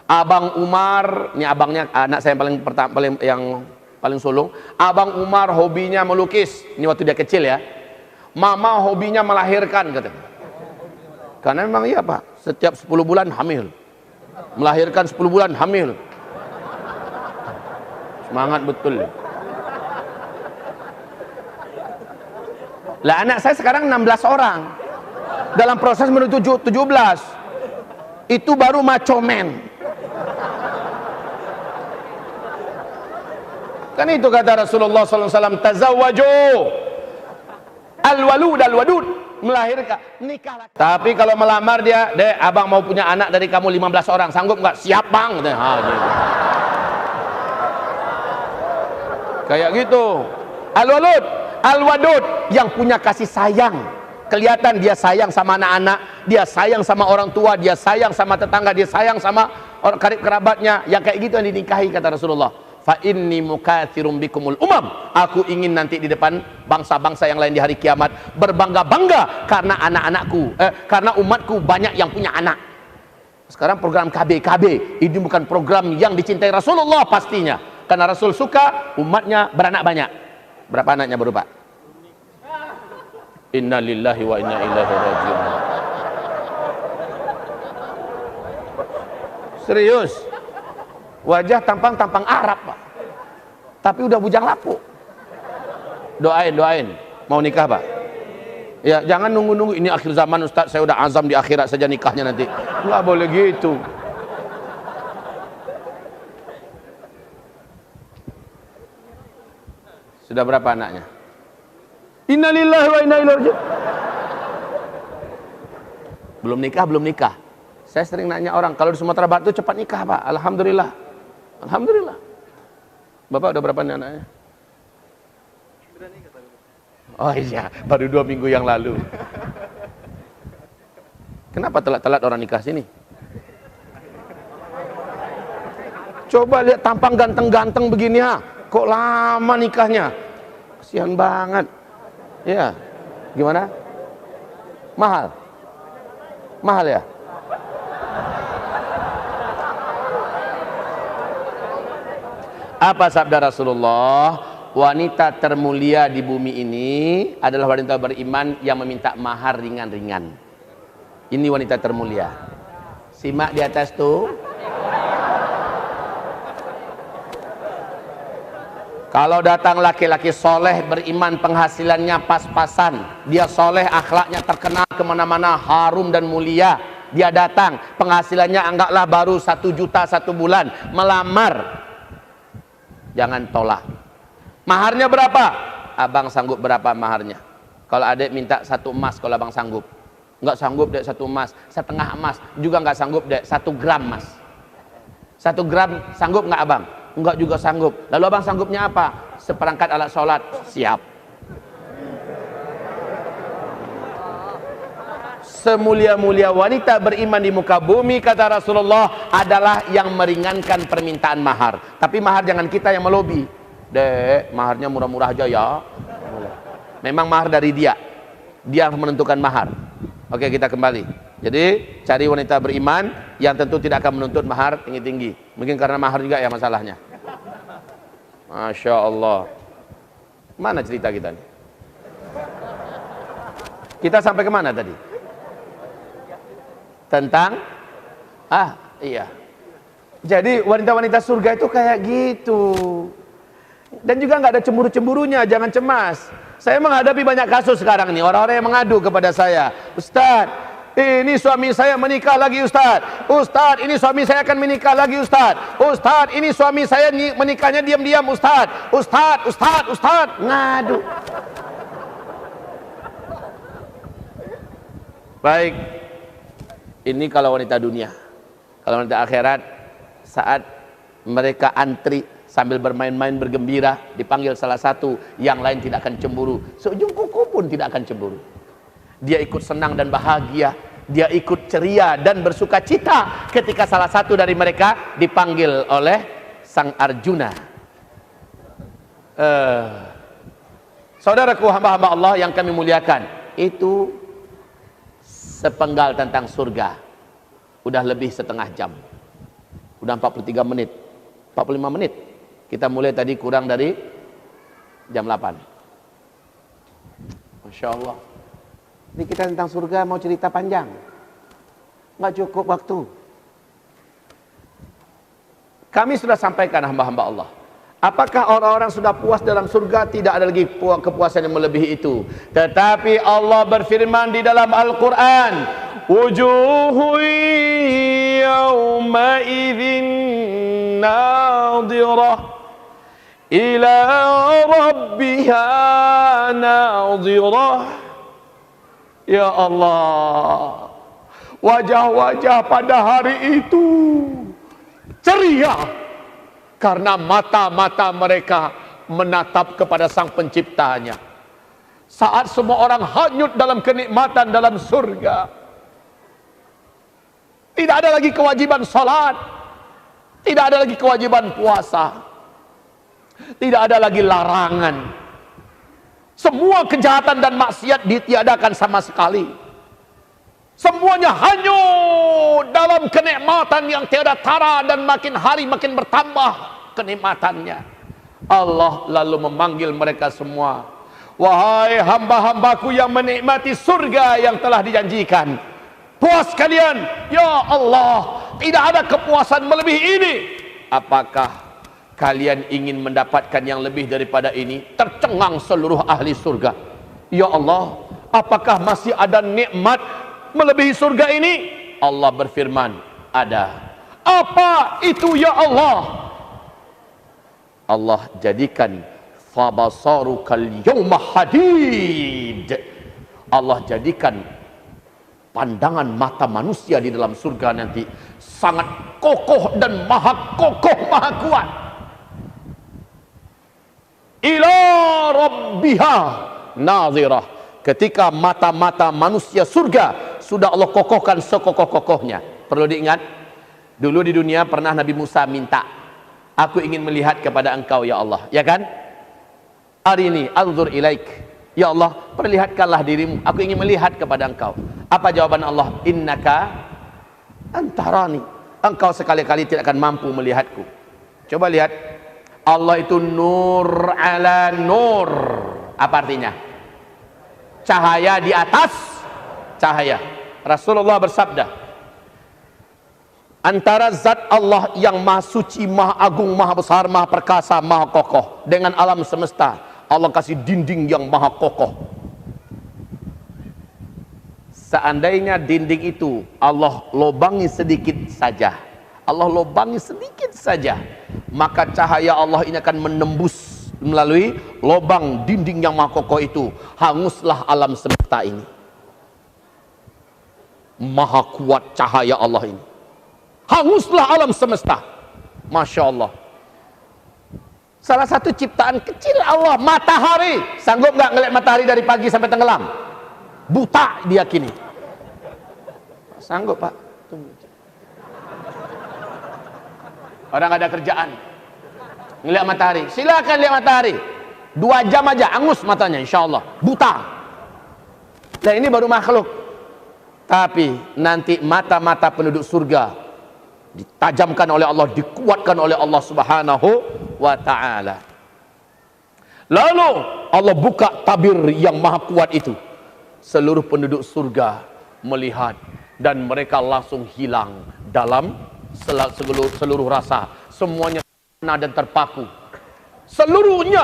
Abang Umar, ini abangnya anak saya yang paling sulung. Abang Umar hobinya melukis. Ini waktu dia kecil ya. Mama hobinya melahirkan katanya. Karena memang iya Pak, setiap 10 bulan hamil. Melahirkan 10 bulan hamil. Semangat betul. Lah anak saya sekarang 16 orang. Dalam proses menuju 17. Itu baru macho man. Kan itu kata Rasulullah SAW, tazawwaju al-walud al-wadud, melahirkan, nikahlah. Tapi kalau melamar dia, "Dek, abang mau punya anak dari kamu 15 orang, sanggup nggak?" "Siap bang." Gitu. Kayak gitu. Al-walud al-wadud, yang punya kasih sayang. Kelihatan dia sayang sama anak-anak, dia sayang sama orang tua, dia sayang sama tetangga, dia sayang sama orang karib kerabatnya. Yang kayak gitu yang dinikahi kata Rasulullah. Fa inni mukatsirum bikumul umam. Aku ingin nanti di depan bangsa-bangsa yang lain di hari kiamat berbangga-bangga karena anak-anakku, karena umatku banyak yang punya anak. Sekarang program KB ini bukan program yang dicintai Rasulullah pastinya, karena Rasul suka umatnya beranak banyak. Berapa anaknya baru Pak? Inna lillahi wa inna ilaihi rajiun. Serius. Wajah tampang Arab Pak, tapi udah bujang lapuk. Doain mau nikah Pak ya, jangan nunggu ini akhir zaman Ustaz, saya udah azam di akhirat saja nikahnya nanti. Nggak boleh gitu. Sudah berapa anaknya? Innalillahi wa inna ilaihi rajiun. Belum nikah. Saya sering nanya orang, kalau di Sumatera Barat itu cepat nikah Pak. Alhamdulillah. Bapak udah berapa anaknya? Oh iya, baru 2 minggu yang lalu. Kenapa telat-telat orang nikah sini? Coba lihat tampang ganteng-ganteng begini ha, kok lama nikahnya? Kasihan banget. Ya, gimana? Mahal ya? Apa sabda Rasulullah? Wanita termulia di bumi ini adalah wanita beriman yang meminta mahar ringan-ringan. Ini wanita termulia. Simak di atas tuh. Kalau datang laki-laki soleh beriman, penghasilannya pas-pasan, dia soleh, akhlaknya terkenal kemana-mana, harum dan mulia, dia datang, penghasilannya anggaplah baru 1 juta 1 bulan, melamar, jangan tolak. Maharnya berapa? Abang sanggup berapa maharnya? Kalau adik minta 1 emas, kalau abang sanggup. Enggak sanggup dek 1 emas, 1/2 emas, juga enggak sanggup dek 1 gram emas. 1 gram sanggup enggak abang? Enggak juga sanggup. Lalu abang sanggupnya apa? Seperangkat alat sholat. Siap. Semulia-mulia wanita beriman di muka bumi, kata Rasulullah, adalah yang meringankan permintaan mahar. Tapi mahar jangan kita yang melobi. Dek, maharnya murah-murah aja ya. Memang mahar dari dia. Dia menentukan mahar. Oke, kita kembali. Jadi cari wanita beriman yang tentu tidak akan menuntut mahar tinggi-tinggi. Mungkin karena mahar juga ya masalahnya. Masya Allah. Mana cerita kita nih? Kita sampai kemana tadi? Tentang iya. Jadi wanita-wanita surga itu kayak gitu. Dan juga nggak ada cemburu-cemburunya, jangan cemas. Saya menghadapi banyak kasus sekarang nih, orang-orang yang mengadu kepada saya, Ustaz, ini suami saya menikah lagi Ustaz. Ustaz, ini suami saya akan menikah lagi Ustaz. Ustaz, ini suami saya menikahnya diam-diam Ustaz. Ustaz, ngadu. Baik, ini kalau wanita dunia. Kalau wanita akhirat, saat mereka antri sambil bermain-main bergembira, dipanggil salah satu, yang lain tidak akan cemburu. Seujung kuku pun tidak akan cemburu. Dia ikut senang dan bahagia, dia ikut ceria dan bersuka cita ketika salah satu dari mereka dipanggil oleh sang Arjuna. Saudaraku, hamba-hamba Allah yang kami muliakan, itu sepenggal tentang surga. Udah lebih setengah jam, udah 43 menit, 45 menit. Kita mulai tadi kurang dari jam 8. Masya Allah. Ini kita tentang surga mau cerita panjang, nggak cukup waktu. Kami sudah sampaikan, hamba-hamba Allah, apakah orang-orang sudah puas dalam surga? Tidak ada lagi kepuasan yang melebihi itu. Tetapi Allah berfirman di dalam Al-Quran, wujuhu yawma idzin nadirah ila rabbiha nadirah. Ya Allah, wajah-wajah pada hari itu ceria karena mata-mata mereka menatap kepada sang penciptanya. Saat semua orang hanyut dalam kenikmatan dalam surga, tidak ada lagi kewajiban salat, tidak ada lagi kewajiban puasa, tidak ada lagi larangan. Semua kejahatan dan maksiat ditiadakan sama sekali. Semuanya hanyut dalam kenikmatan yang tiada tara, dan makin hari makin bertambah kenikmatannya. Allah lalu memanggil mereka semua, wahai hamba-hambaku yang menikmati surga yang telah dijanjikan, puas kalian? Ya Allah, tidak ada kepuasan melebihi ini. Apakah kalian ingin mendapatkan yang lebih daripada ini? Tercengang seluruh ahli surga. Ya Allah, apakah masih ada nikmat melebihi surga ini? Allah berfirman, ada. Apa itu ya Allah? Allah jadikan fabasarukal yawma hadid. Allah jadikan pandangan mata manusia di dalam surga nanti sangat kokoh dan maha kokoh, maha kuat. Ila rabbiha nazirah. Ketika mata-mata manusia surga sudah Allah kokohkan sekokoh-kokohnya. Perlu diingat, dulu di dunia pernah Nabi Musa minta, aku ingin melihat kepada engkau ya Allah, ya kan? Arini anzur ilaik, ya Allah, perlihatkanlah dirimu, aku ingin melihat kepada engkau. Apa jawaban Allah? Innaka antarani, engkau sekali-kali tidak akan mampu melihatku. Coba lihat, Allah itu nur ala nur. Apa artinya? Cahaya di atas cahaya. Rasulullah bersabda, antara zat Allah yang maha suci, maha agung, maha besar, maha perkasa, maha kokoh, dengan alam semesta, Allah kasih dinding yang maha kokoh. Seandainya dinding itu Allah lobangi sedikit saja, Allah lobangi sedikit saja, maka cahaya Allah ini akan menembus melalui lobang dinding yang maha kokoh itu. Hanguslah alam semesta ini. Maha kuat cahaya Allah ini. Hanguslah alam semesta. Masya Allah. Salah satu ciptaan kecil Allah, matahari. Sanggup nggak ngeliat matahari dari pagi sampai tenggelam? Buta diyakini. Sanggup, Pak? Orang ada kerjaan, ngeliat matahari. Silakan lihat matahari. 2 jam aja, angus matanya, insya Allah. Buta. Nah ini baru makhluk. Tapi nanti mata-mata penduduk surga ditajamkan oleh Allah, dikuatkan oleh Allah Subhanahu wa ta'ala. Lalu Allah buka tabir yang maha kuat itu. Seluruh penduduk surga melihat dan mereka langsung hilang dalam seluruh rasa. Semuanya terpana dan terpaku. Seluruhnya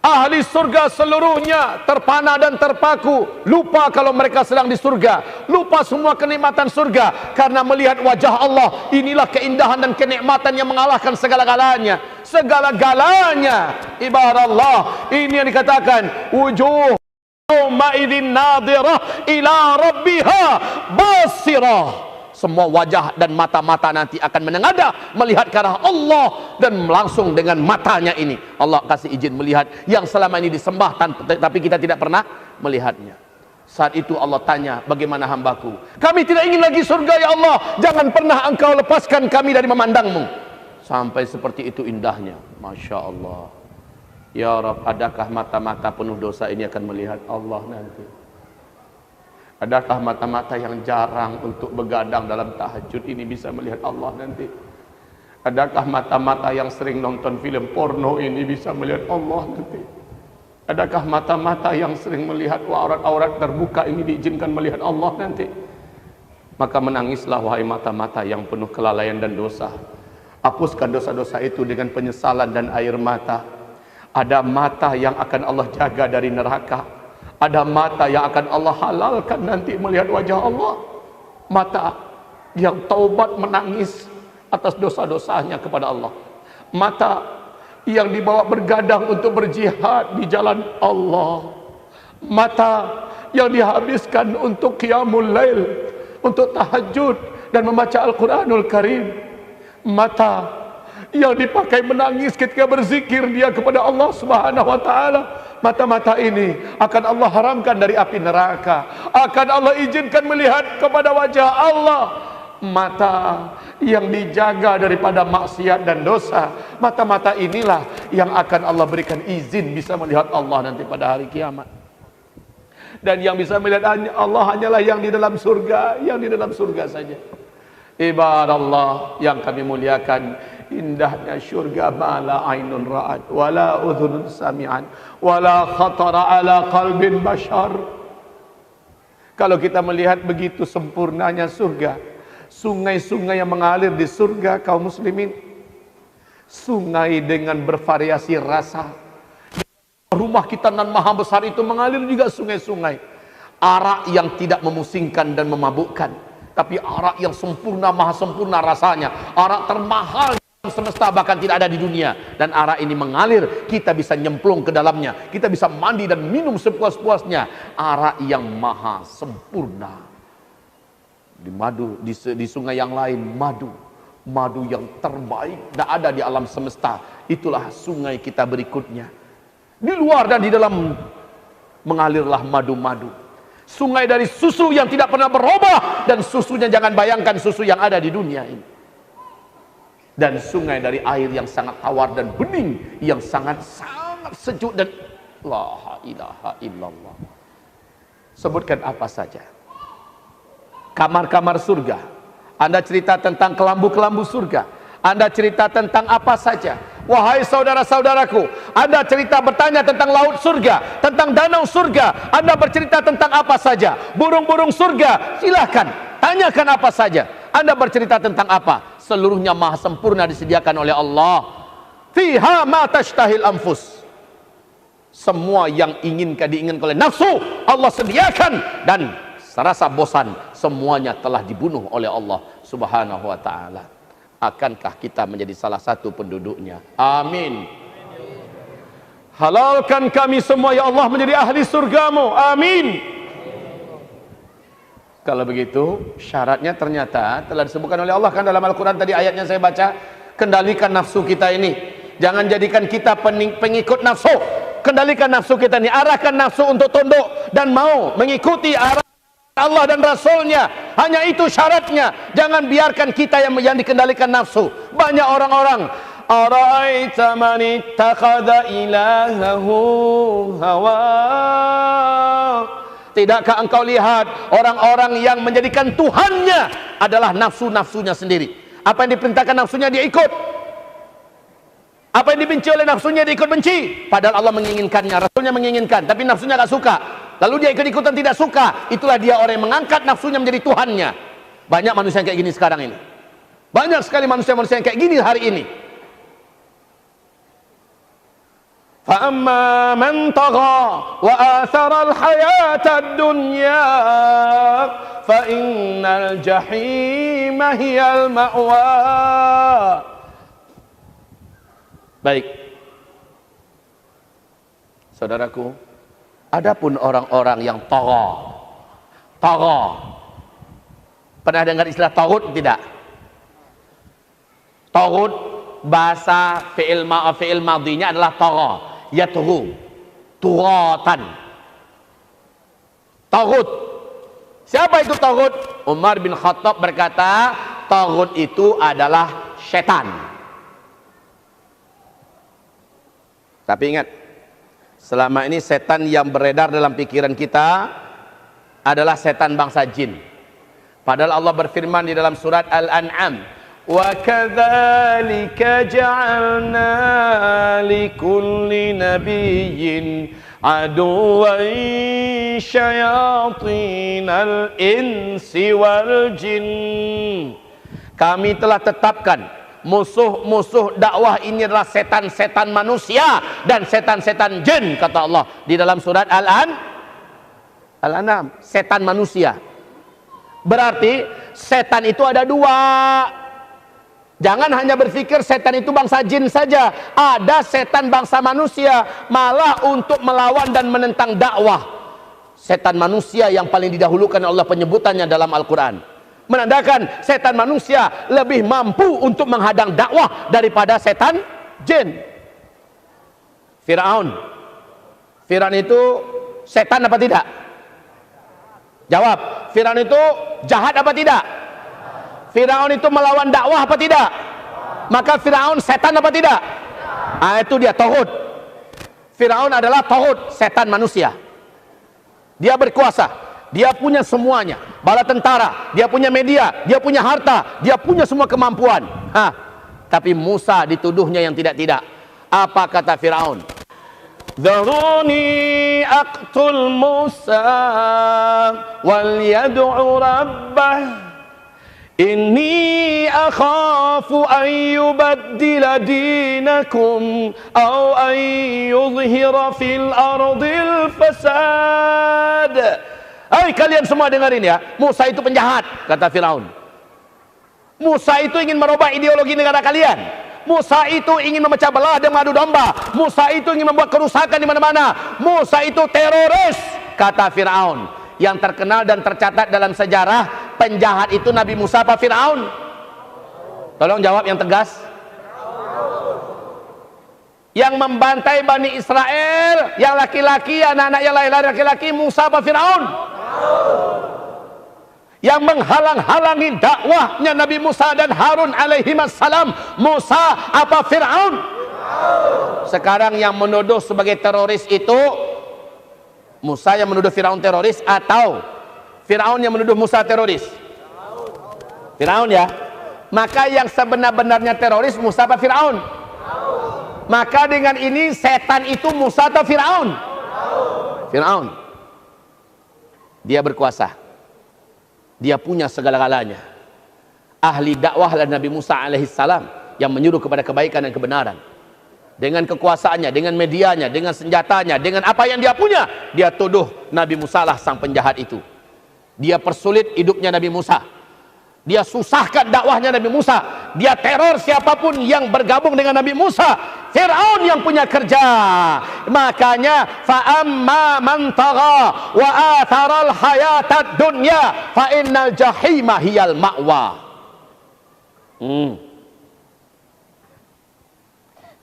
ahli surga seluruhnya terpana dan terpaku, lupa kalau mereka sedang di surga, lupa semua kenikmatan surga karena melihat wajah Allah. Inilah keindahan dan kenikmatan yang mengalahkan segala-galanya. Segala-galanya ibarat Allah. Ini yang dikatakan wujuh yauma'idzin nadhirah ila rabbiha basirah. Semua wajah dan mata-mata nanti akan menengadah melihat ke arah Allah, dan langsung dengan matanya ini Allah kasih izin melihat yang selama ini disembah tapi kita tidak pernah melihatnya. Saat itu Allah tanya, bagaimana hambaku? Kami tidak ingin lagi surga ya Allah, jangan pernah engkau lepaskan kami dari memandangmu. Sampai seperti itu indahnya. Masya Allah. Ya Rabb, adakah mata-mata penuh dosa ini akan melihat Allah nanti? Adakah mata-mata yang jarang untuk begadang dalam tahajud ini bisa melihat Allah nanti? Adakah mata-mata yang sering nonton film porno ini bisa melihat Allah nanti? Adakah mata-mata yang sering melihat aurat-aurat terbuka ini diizinkan melihat Allah nanti? Maka menangislah wahai mata-mata yang penuh kelalaian dan dosa. Hapuskan dosa-dosa itu dengan penyesalan dan air mata. Ada mata yang akan Allah jaga dari neraka. Ada mata yang akan Allah halalkan nanti melihat wajah Allah. Mata yang taubat menangis atas dosa-dosanya kepada Allah. Mata yang dibawa bergadang untuk berjihad di jalan Allah. Mata yang dihabiskan untuk qiyamul lail, untuk tahajud dan membaca Al-Quranul Karim. Mata yang dipakai menangis ketika berzikir dia kepada Allah Subhanahu wa ta'ala. Mata-mata ini akan Allah haramkan dari api neraka, akan Allah izinkan melihat kepada wajah Allah. Mata yang dijaga daripada maksiat dan dosa. Mata-mata inilah yang akan Allah berikan izin bisa melihat Allah nanti pada hari kiamat. Dan yang bisa melihat Allah hanyalah yang di dalam surga, yang di dalam surga saja. Ibarat Allah yang kami muliakan, indahnya syurga mala ainun ra'at wala udhunun sami'an wala khatara ala qalbin bashar. Kalau kita melihat begitu sempurnanya surga, sungai-sungai yang mengalir di surga kaum muslimin, sungai dengan bervariasi rasa. Rumah kita nan maha besar itu mengalir juga sungai-sungai. Arak yang tidak memusingkan dan memabukkan, tapi arak yang sempurna, maha sempurna rasanya. Arak termahal semesta bahkan tidak ada di dunia, dan arak ini mengalir, kita bisa nyemplung ke dalamnya, kita bisa mandi dan minum sepuas-puasnya. Arak yang maha sempurna. Di madu, di sungai yang lain madu yang terbaik tidak ada di alam semesta. Itulah sungai kita berikutnya. Di luar dan di dalam mengalirlah madu-madu. Sungai dari susu yang tidak pernah berubah, dan susunya jangan bayangkan susu yang ada di dunia ini. Dan sungai dari air yang sangat tawar dan bening, yang sangat-sangat sejuk dan la ilaha illallah. Sebutkan apa saja. Kamar-kamar surga. Anda cerita tentang kelambu-kelambu surga. Anda cerita tentang apa saja. Wahai saudara-saudaraku, Anda cerita bertanya tentang laut surga, tentang danau surga. Anda bercerita tentang apa saja. Burung-burung surga, silahkan tanyakan apa saja. Anda bercerita tentang apa? Seluruhnya maha sempurna disediakan oleh Allah. Fiha ma tashtahil anfus. Semua yang diinginkan oleh nafsu Allah sediakan, dan rasa-rasa bosan, semuanya telah dibunuh oleh Allah Subhanahu wa ta'ala. Akankah kita menjadi salah satu penduduknya? Amin. Halalkan kami semua ya Allah menjadi ahli surgamu. Amin. Kalau begitu, syaratnya ternyata telah disebutkan oleh Allah kan dalam Al-Quran tadi ayatnya saya baca. Kendalikan nafsu kita ini. Jangan jadikan kita pengikut nafsu. Kendalikan nafsu kita ini. Arahkan nafsu untuk tunduk dan mau mengikuti arah Allah dan Rasulnya. Hanya itu syaratnya. Jangan biarkan kita yang dikendalikan nafsu. Banyak orang-orang, ara'aita man ittakhadha ilahahu hawa. Tidakkah engkau lihat orang-orang yang menjadikan Tuhannya adalah nafsu-nafsunya sendiri. Apa yang diperintahkan nafsunya dia ikut. Apa yang dibenci oleh nafsunya dia ikut benci. Padahal Allah menginginkannya, Rasulnya menginginkan, tapi nafsunya gak suka. Lalu dia ikut-ikutan tidak suka. Itulah dia orang yang mengangkat nafsunya menjadi Tuhannya. Banyak manusia yang kayak gini sekarang ini. Banyak sekali manusia-manusia yang kayak gini hari ini. فَأَمَّا مَنْ طَغَى وَآثَرَ الْحَيَاةَ الدُّنْيَا فَإِنَّ الْجَحِيمَ هِيَ الْمَأْوَى. Baik, saudaraku, adapun orang-orang yang tagha. Pernah dengar istilah taghut tidak? Taghut bahasa fi'il madhinya adalah tagha. Yatghu, tughatan. Taghut. Siapa itu taghut? Umar bin Khattab berkata, taghut itu adalah setan. Tapi ingat, selama ini setan yang beredar dalam pikiran kita adalah setan bangsa jin. Padahal Allah berfirman di dalam surat Al-An'am, وَكَذَلِكَ جَعَلْنَا لِكُلِّ نَبِيٍّ عَدُوًّا شَيَاطِينَ الْإِنسِ وَالْجِنِّ. Kami telah tetapkan musuh-musuh dakwah ini adalah setan-setan manusia dan setan-setan jin, kata Allah di dalam surat Al-An'am. Setan manusia. Berarti setan itu ada dua. Jangan hanya berpikir setan itu bangsa jin saja. Ada setan bangsa manusia, malah untuk melawan dan menentang dakwah. Setan manusia yang paling didahulukan Allah penyebutannya dalam Al-Quran. Menandakan setan manusia lebih mampu untuk menghadang dakwah daripada setan jin. Firaun itu setan apa tidak? Jawab. Firaun itu jahat apa tidak? Firaun itu melawan dakwah apa tidak? Maka Firaun setan apa tidak? Ah, itu dia taghut. Firaun adalah taghut, setan manusia. Dia berkuasa, dia punya semuanya, bala tentara, dia punya media, dia punya harta, dia punya semua kemampuan. Tapi Musa dituduhnya yang tidak-tidak. Apa kata Firaun? Dharuni aqtul Musa wal yad'u rabbah inni akhafu an yubaddila dinakum aw an yuzhira fil ardil fasad. Hai kalian semua dengarin ya, Musa itu penjahat, kata Firaun. Musa itu ingin merubah ideologi negara kalian. Musa itu ingin memecah belah dan mengadu domba. Musa itu ingin membuat kerusakan di mana-mana. Musa itu teroris, kata Firaun. Yang terkenal dan tercatat dalam sejarah, penjahat itu Nabi Musa apa Firaun? Tolong jawab yang tegas. Yang membantai Bani Israel, yang laki-laki, anak-anak yang lain laki-laki, Musa apa Firaun? Yang menghalang-halangi dakwahnya Nabi Musa dan Harun alaihimassalam, Musa apa Fir'aun? Sekarang yang menuduh sebagai teroris itu Musa yang menuduh Fir'aun teroris atau Fir'aun yang menuduh Musa teroris? Fir'aun ya. Maka yang sebenar-benarnya teroris Musa apa Fir'aun? Maka dengan ini setan itu Musa atau Fir'aun? Fir'aun. Dia berkuasa. Dia punya segala-galanya. Ahli dakwah adalah Nabi Musa alaihissalam yang menyuruh kepada kebaikan dan kebenaran. Dengan kekuasaannya, dengan medianya, dengan senjatanya, dengan apa yang dia punya, dia tuduh Nabi Musa lah sang penjahat itu. Dia persulit hidupnya Nabi Musa. Dia susahkan dakwahnya Nabi Musa. Dia teror siapapun yang bergabung dengan Nabi Musa. Fir'aun yang punya kerja. Makanya fa'amma man tagha wa atharal hayatad dunya fa innal jahima hiyal ma'wa.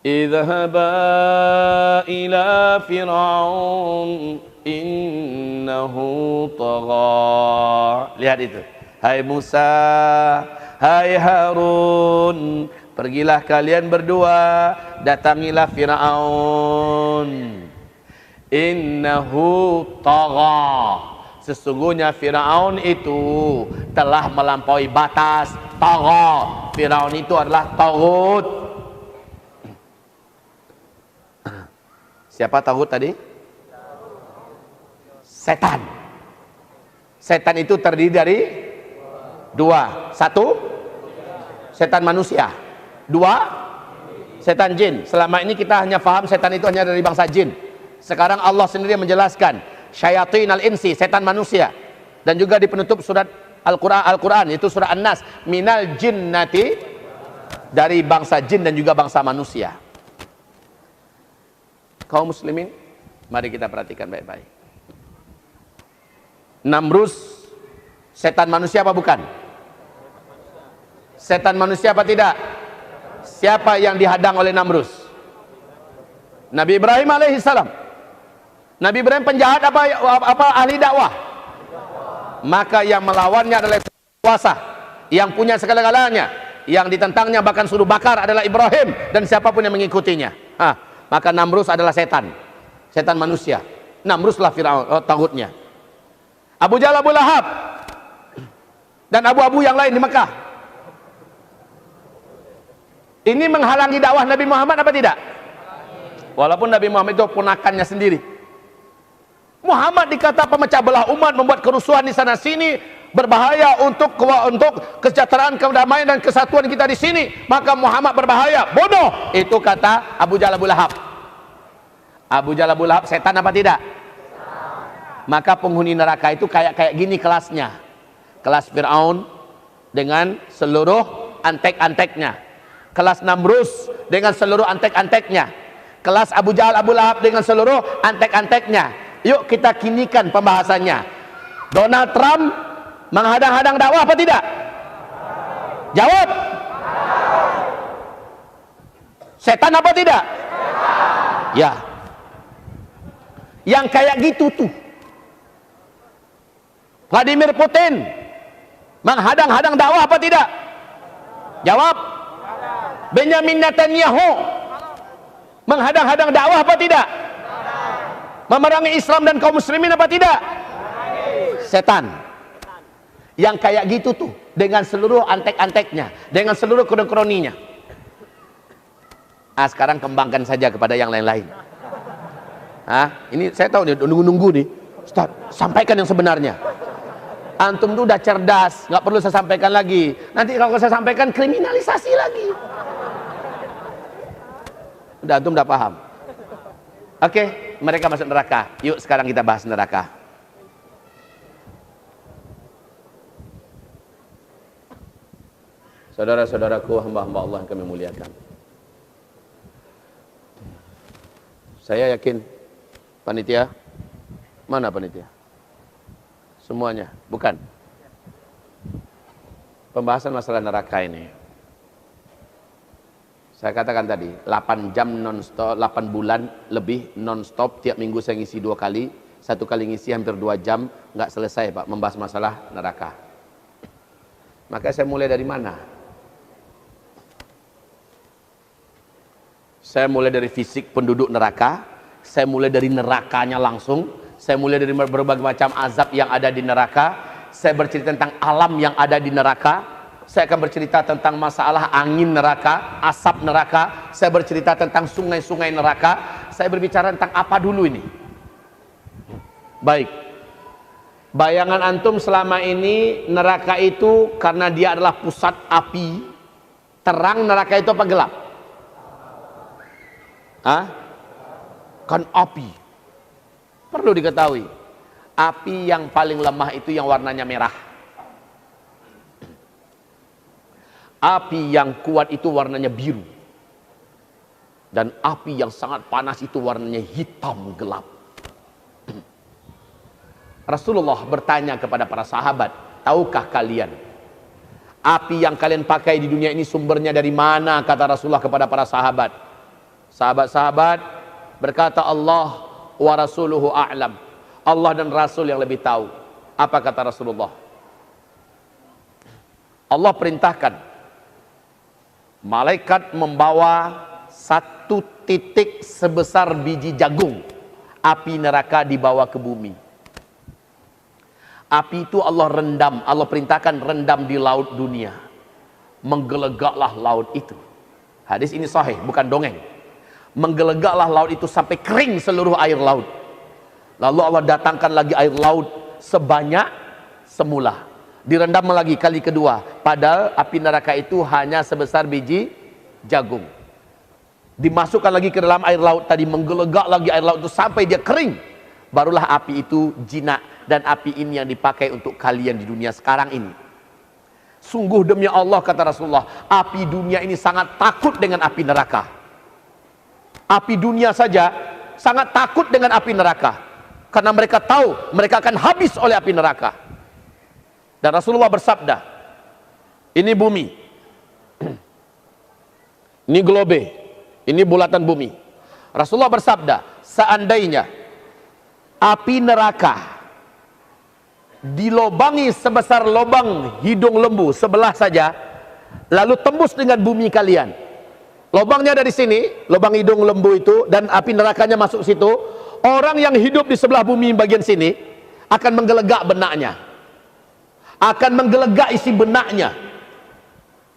Idhaba ila fir'aun innahu tagha. Lihat itu. Hai Musa, hai Harun, pergilah kalian berdua, datangilah Fir'aun. Innahu tagha. Sesungguhnya Fir'aun itu telah melampaui batas. Tagha. Fir'aun itu adalah taghut. Siapa taghut tadi? Setan. Setan itu terdiri dari dua. Satu, setan manusia. Dua, setan jin. Selama ini kita hanya paham setan itu hanya dari bangsa jin. Sekarang Allah sendiri menjelaskan syayatin al-insi, setan manusia. Dan juga di penutup surat Al-Quran, itu surah An-Nas, minal jinnati, dari bangsa jin dan juga bangsa manusia. Kaum muslimin, mari kita perhatikan baik-baik. Namrus setan manusia apa bukan? Setan manusia apa tidak? Siapa yang dihadang oleh Namrus? Nabi Ibrahim alaihissalam. Nabi Ibrahim penjahat apa ahli dakwah? Maka yang melawannya adalah kuasa, yang punya segala-galanya, yang ditentangnya bahkan suruh bakar adalah Ibrahim dan siapapun yang mengikutinya. Maka Namrus adalah setan, setan manusia. Namruslah Firaun, taghutnya. Abu Jahal, Abu Lahab, dan abu-abu yang lain di Mekah. Ini menghalangi dakwah Nabi Muhammad apa tidak? Walaupun Nabi Muhammad itu ponakannya sendiri. Muhammad dikata pemecah belah umat, membuat kerusuhan di sana sini, berbahaya untuk kesejahteraan, kedamaian dan kesatuan kita di sini. Maka Muhammad berbahaya, bodoh. Itu kata Abu Jahal, Abu Lahab. Abu Jahal, Abu Lahab setan apa tidak? Maka penghuni neraka itu kayak gini kelasnya. Kelas Fir'aun dengan seluruh antek-anteknya. Kelas Namrus dengan seluruh antek-anteknya. Kelas Abu Jahal, Abu Lahab dengan seluruh antek-anteknya. Yuk kita kinikan pembahasannya. Donald Trump menghadang-hadang dakwah apa tidak? Jawab. Setan apa tidak? Ya. Yang kayak gitu tuh. Vladimir Putin menghadang-hadang dakwah apa tidak? Jawab. Benjamin Netanyahu menghadang-hadang dakwah apa tidak? Memerangi Islam dan kaum muslimin apa tidak? Setan. Yang kayak gitu tuh, dengan seluruh antek-anteknya, dengan seluruh kroninya. Sekarang kembangkan saja kepada yang lain-lain. Ini saya tahu nih, nunggu-nunggu nih. Ustaz, sampaikan yang sebenarnya. Antum tuh udah cerdas, nggak perlu saya sampaikan lagi. Nanti kalau saya sampaikan kriminalisasi lagi. Udah, antum udah paham. Oke, mereka masuk neraka. Yuk sekarang kita bahas neraka. Saudara-saudaraku, hamba-hamba Allah yang kami muliakan. Saya yakin panitia, mana panitia? Semuanya, bukan? Pembahasan masalah neraka ini. Saya katakan tadi, 8 jam non-stop, 8 bulan lebih non-stop, tiap minggu saya ngisi 2 kali, 1 kali ngisi hampir 2 jam, nggak selesai Pak, membahas masalah neraka. Maka saya mulai dari mana? Saya mulai dari fisik penduduk neraka, saya mulai dari nerakanya langsung, saya mulai dari berbagai macam azab yang ada di neraka, saya bercerita tentang alam yang ada di neraka, saya akan bercerita tentang masalah angin neraka, asap neraka, saya bercerita tentang sungai-sungai neraka, saya berbicara tentang apa dulu ini? Baik. Bayangan antum selama ini neraka itu karena dia adalah pusat api, terang neraka itu apa gelap? Kan api. Perlu diketahui. Api yang paling lemah itu yang warnanya merah. Api yang kuat itu warnanya biru. Dan api yang sangat panas itu warnanya hitam gelap. Rasulullah bertanya kepada para sahabat, tahukah kalian api yang kalian pakai di dunia ini sumbernya dari mana? Kata Rasulullah kepada para sahabat. Sahabat-sahabat berkata, Allah wa rasuluhu a'lam. Allah dan Rasul yang lebih tahu. Apa kata Rasulullah? Allah perintahkan malaikat membawa satu titik sebesar biji jagung. Api neraka dibawa ke bumi. Api itu Allah rendam, Allah perintahkan rendam di laut dunia. Menggelegaklah laut itu. Hadis ini sahih, bukan dongeng. Menggelegaklah laut itu sampai kering seluruh air laut. Lalu Allah datangkan lagi air laut sebanyak semula. Direndam lagi kali kedua. Padahal api neraka itu hanya sebesar biji jagung. Dimasukkan lagi ke dalam air laut tadi, menggelegak lagi air laut itu sampai dia kering. Barulah api itu jinak. Dan api ini yang dipakai untuk kalian di dunia sekarang ini. Sungguh demi Allah, kata Rasulullah, api dunia ini sangat takut dengan api neraka. Api dunia saja sangat takut dengan api neraka. Karena mereka tahu mereka akan habis oleh api neraka. Dan Rasulullah bersabda, ini bumi, ini globe, ini bulatan bumi. Rasulullah bersabda, seandainya api neraka dilobangi sebesar lubang hidung lembu sebelah saja, lalu tembus dengan bumi kalian. Lubangnya dari sini, lubang hidung lembu itu, dan api nerakanya masuk situ. Orang yang hidup di sebelah bumi bagian sini akan menggelegak benaknya, akan menggelegak isi benaknya.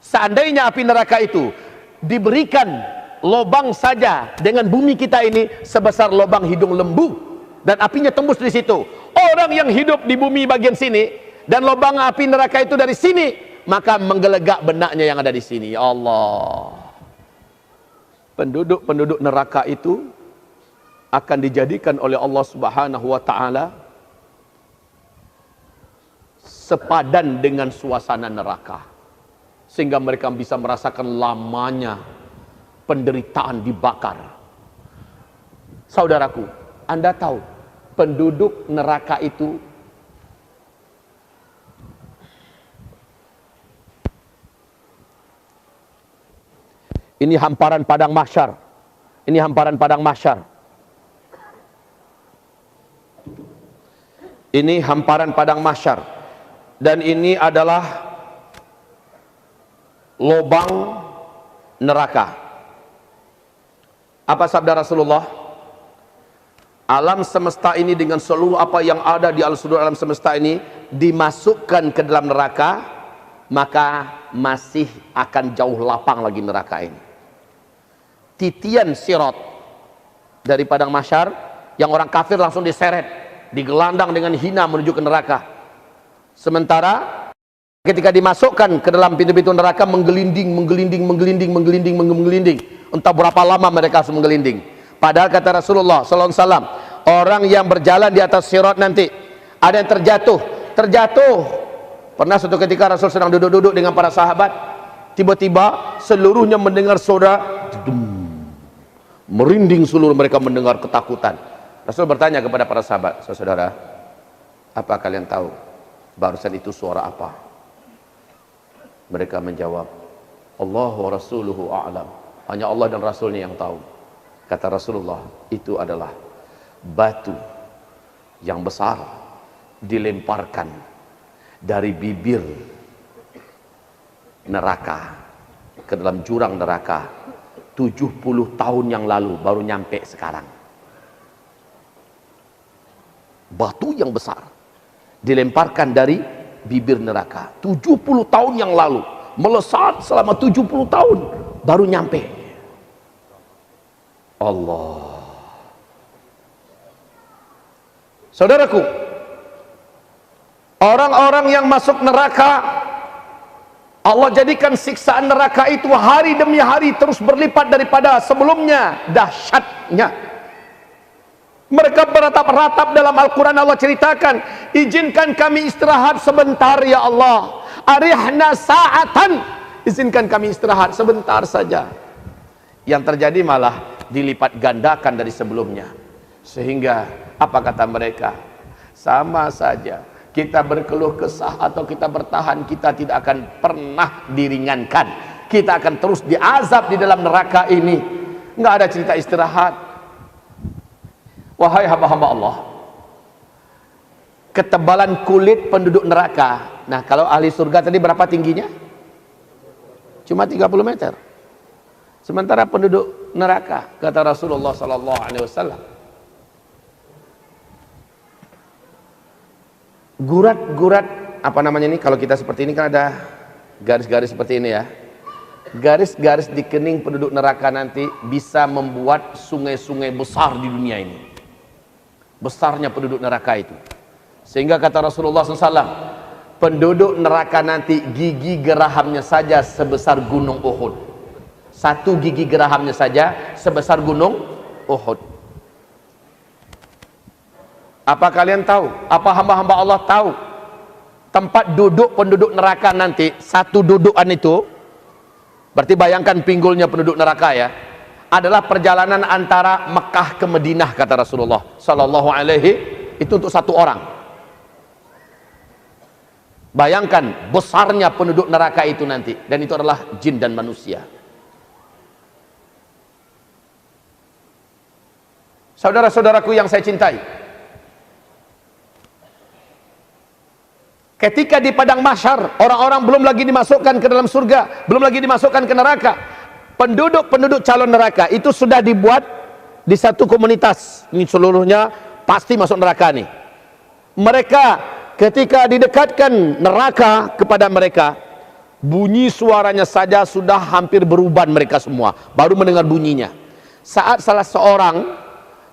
Seandainya api neraka itu diberikan lubang saja dengan bumi kita ini sebesar lubang hidung lembu, dan apinya tembus di situ. Orang yang hidup di bumi bagian sini dan lubang api neraka itu dari sini, maka menggelegak benaknya yang ada di sini. Ya Allah. Penduduk-penduduk neraka itu akan dijadikan oleh Allah Subhanahu wa taala sepadan dengan suasana neraka, sehingga mereka bisa merasakan lamanya penderitaan dibakar. Saudaraku, Anda tahu penduduk neraka itu ini hamparan padang mahsyar. Ini hamparan padang mahsyar. Ini hamparan padang mahsyar. Dan ini adalah lubang neraka. Apa sabda Rasulullah? Alam semesta ini dengan seluruh apa yang ada di seluruh alam semesta ini dimasukkan ke dalam neraka, maka masih akan jauh lapang lagi neraka ini. Titian sirat dari padang mahsyar, yang orang kafir langsung diseret, digelandang dengan hina menuju ke neraka. Sementara ketika dimasukkan ke dalam pintu-pintu neraka, menggelinding. Entah berapa lama mereka harus menggelinding. Padahal kata Rasulullah sallallahu alaihi wasallam, orang yang berjalan di atas sirat nanti ada yang terjatuh. Pernah suatu ketika Rasul sedang duduk-duduk dengan para sahabat, tiba-tiba seluruhnya mendengar suara merinding, seluruh mereka mendengar ketakutan. Rasul bertanya kepada para sahabat, saudara, apa kalian tahu barusan itu suara apa? Mereka menjawab, Allah wa rasuluhu a'lam. Hanya Allah dan Rasulnya yang tahu. Kata Rasulullah, itu adalah batu yang besar dilemparkan dari bibir neraka ke dalam jurang neraka 70 tahun yang lalu, baru nyampe sekarang. Batu yang besar dilemparkan dari bibir neraka 70 tahun yang lalu, melesat selama 70 tahun, baru nyampe. Allah. Saudaraku, orang-orang yang masuk neraka, Allah jadikan siksaan neraka itu hari demi hari terus berlipat daripada sebelumnya dahsyatnya. Mereka beratap-ratap dalam Al-Quran. Allah ceritakan, izinkan kami istirahat sebentar ya Allah, arihna sa'atan, izinkan kami istirahat sebentar saja. Yang terjadi malah dilipat gandakan dari sebelumnya. Sehingga apa kata mereka? Sama saja, kita berkeluh kesah atau kita bertahan, kita tidak akan pernah diringankan. Kita akan terus diazab di dalam neraka ini. Nggak ada cerita istirahat. Wahai hamba-hamba Allah, ketebalan kulit penduduk neraka. Nah, kalau ahli surga tadi berapa tingginya? Cuma 30 meter. Sementara penduduk neraka, kata Rasulullah sallallahu alaihi wasallam, gurat-gurat, apa namanya ini, kalau kita seperti ini kan ada garis-garis seperti ini ya. Garis-garis di kening penduduk neraka nanti bisa membuat sungai-sungai besar di dunia ini. Besarnya penduduk neraka itu. Sehingga kata Rasulullah SAW, penduduk neraka nanti gigi gerahamnya saja sebesar gunung Uhud. Satu gigi gerahamnya saja sebesar gunung Uhud. Apa kalian tahu? Apa hamba-hamba Allah tahu? Tempat duduk penduduk neraka nanti, satu dudukan itu, berarti bayangkan pinggulnya penduduk neraka ya, adalah perjalanan antara Mekah ke Madinah, kata Rasulullah sallallahu alaihi, itu untuk satu orang. Bayangkan besarnya penduduk neraka itu nanti, dan itu adalah jin dan manusia. Saudara-saudaraku yang saya cintai, ketika di padang mahsyar orang-orang belum lagi dimasukkan ke dalam surga, belum lagi dimasukkan ke neraka, penduduk-penduduk calon neraka itu sudah dibuat di satu komunitas. Ini seluruhnya pasti masuk neraka nih. Mereka ketika didekatkan neraka kepada mereka, bunyi suaranya saja sudah hampir beruban mereka semua, baru mendengar bunyinya. Saat salah seorang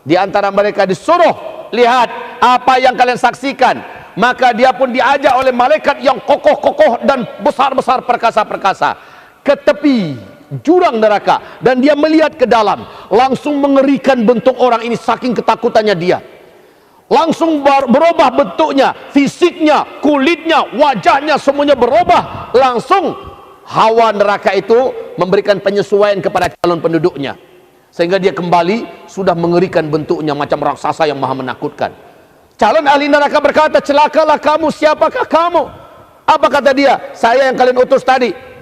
di antara mereka disuruh, lihat apa yang kalian saksikan, maka dia pun diajak oleh malaikat yang kokoh-kokoh dan besar-besar perkasa-perkasa ke tepi jurang neraka, dan dia melihat ke dalam. Langsung mengerikan bentuk orang ini, saking ketakutannya dia. Langsung berubah bentuknya, fisiknya, kulitnya, wajahnya, semuanya berubah. Langsung hawa neraka itu memberikan penyesuaian kepada calon penduduknya, sehingga dia kembali sudah mengerikan bentuknya, macam raksasa yang maha menakutkan. Calon ahli neraka berkata, celakalah kamu, siapakah kamu? Apa kata dia? Saya yang kalian utus tadi.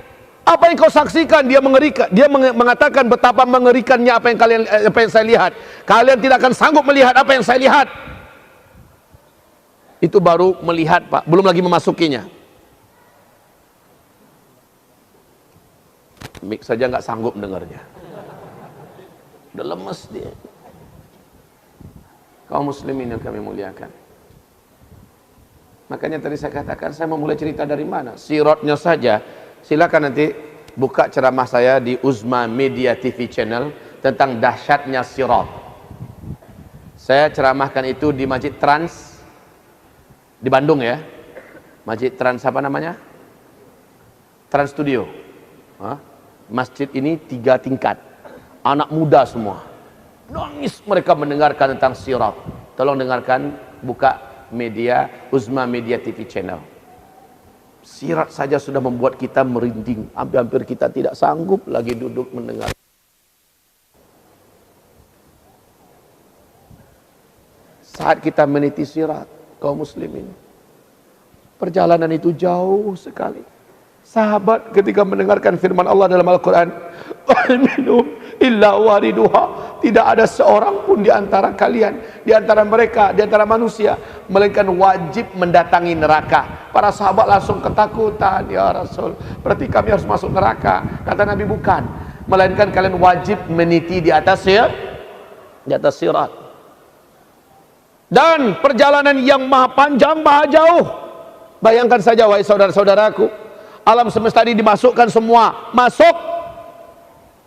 Apa yang kau saksikan? Dia mengerikan. Dia mengatakan betapa mengerikannya apa yang saya lihat. Kalian tidak akan sanggup melihat apa yang saya lihat. Itu baru melihat, Pak, belum lagi memasukinya. Mik saja nggak sanggup mendengarnya. Udah lemes dia. Kaum muslimin yang kami muliakan, makanya tadi saya katakan, saya memulai cerita dari mana? Siratnya saja. Silakan nanti buka ceramah saya di Uzma Media TV Channel tentang dahsyatnya sirat. Saya ceramahkan itu di Masjid Trans di Bandung ya. Masjid Trans apa namanya? Trans Studio. Masjid ini 3 tingkat. Anak muda semua. Nangis mereka mendengarkan tentang sirat. Tolong dengarkan, buka media Uzma Media TV Channel. Sirat saja sudah membuat kita merinding, hampir-hampir kita tidak sanggup lagi duduk mendengar. Saat kita meniti sirat, kaum muslimin, perjalanan itu jauh sekali. Sahabat ketika mendengarkan firman Allah dalam Al-Quran, minum illa wariduha, tidak ada seorang pun di antara kalian, di antara mereka, di antara manusia, melainkan wajib mendatangi neraka. Para sahabat langsung ketakutan, ya Rasul, berarti kami harus masuk neraka? Kata Nabi, bukan, melainkan kalian wajib meniti di atas sirat. Dan perjalanan yang maha panjang, maha jauh. Bayangkan saja, wahai saudara-saudaraku, alam semesta ini dimasukkan semua, masuk.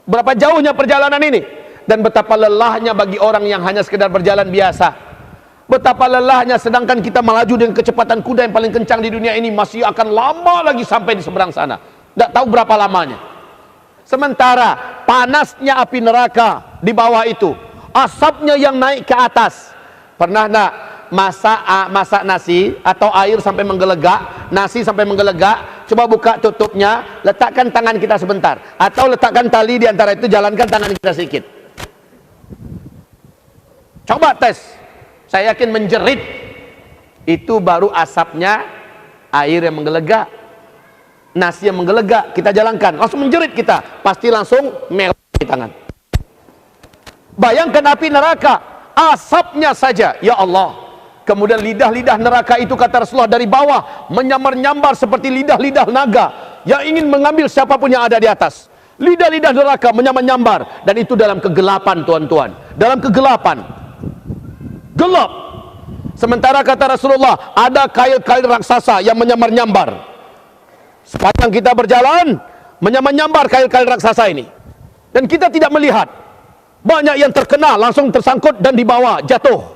Berapa jauhnya perjalanan ini, dan betapa lelahnya bagi orang yang hanya sekedar berjalan biasa. Betapa lelahnya, sedangkan kita melaju dengan kecepatan kuda yang paling kencang di dunia ini, masih akan lama lagi sampai di seberang sana. Tidak tahu berapa lamanya. Sementara panasnya api neraka di bawah itu, asapnya yang naik ke atas, Pernah nak masak nasi atau air sampai menggelegak, nasi sampai menggelegak, coba buka tutupnya, letakkan tangan kita sebentar, atau letakkan tali di antara itu, jalankan tangan kita sedikit. Coba tes, saya yakin menjerit. Itu baru asapnya air yang menggelegak, nasi yang menggelegak. Kita jalankan, langsung menjerit kita, pasti langsung merah di tangan. Bayangkan api neraka, asapnya saja, ya Allah. Kemudian lidah-lidah neraka itu, kata Rasulullah, dari bawah menyambar-nyambar seperti lidah-lidah naga yang ingin mengambil siapapun yang ada di atas. Lidah-lidah neraka menyambar-nyambar, dan itu dalam kegelapan, tuan-tuan, dalam kegelapan, gelap. Sementara kata Rasulullah, ada kail-kail raksasa yang menyambar-nyambar. Sepanjang kita berjalan, menyambar-nyambar kail-kail raksasa ini, dan kita tidak melihat. Banyak yang terkena, langsung tersangkut dan dibawa, jatuh.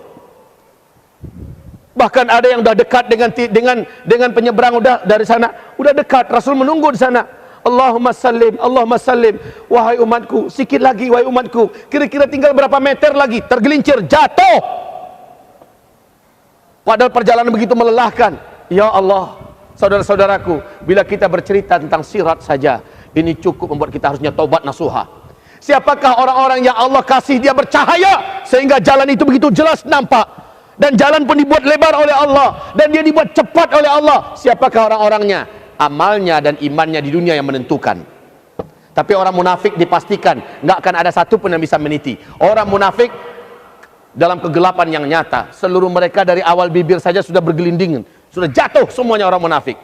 Bahkan ada yang sudah dekat dengan penyeberang, udah dari sana, udah dekat, Rasul menunggu di sana. Allahumma sallim, Allahumma sallim. Wahai umatku, sikit lagi wahai umatku. Kira-kira tinggal berapa meter lagi, tergelincir, jatuh. Padahal perjalanan begitu melelahkan. Ya Allah, saudara-saudaraku, bila kita bercerita tentang sirat saja, ini cukup membuat kita harusnya taubat nasuha. Siapakah orang-orang yang Allah kasih dia bercahaya sehingga jalan itu begitu jelas nampak, dan jalan pun dibuat lebar oleh Allah, dan dia dibuat cepat oleh Allah? Siapakah orang-orangnya? Amalnya dan imannya di dunia yang menentukan. Tapi orang munafik dipastikan nggak akan ada satu pun yang bisa meniti. Orang munafik dalam kegelapan yang nyata, seluruh mereka dari awal bibir saja sudah bergelinding, sudah jatuh semuanya orang munafik.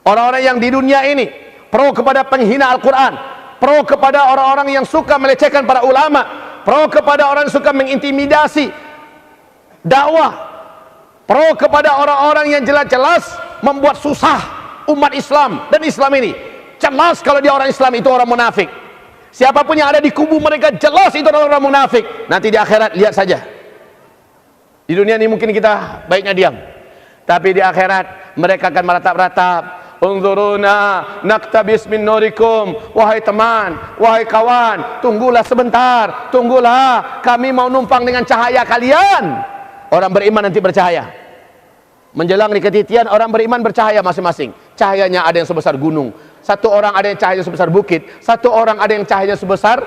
Orang-orang yang di dunia ini pro kepada penghina Al-Quran, pro kepada orang-orang yang suka melecehkan para ulama, pro kepada orang yang suka mengintimidasi dakwah, pro kepada orang-orang yang jelas-jelas membuat susah umat Islam dan Islam ini. Jelas kalau dia orang Islam, itu orang munafik. Siapapun yang ada di kubu mereka, jelas itu orang-orang munafik. Nanti di akhirat lihat saja. Di dunia ini mungkin kita baiknya diam, tapi di akhirat mereka akan meratap-ratap. Unzuruna naktabis min nurikum. Wahai teman, wahai kawan, tunggulah sebentar, tunggulah, kami mau numpang dengan cahaya kalian. Orang beriman nanti bercahaya. Menjelang di ketitian, orang beriman bercahaya masing-masing. Cahayanya ada yang sebesar gunung, satu orang ada yang cahayanya sebesar bukit, satu orang ada yang cahayanya sebesar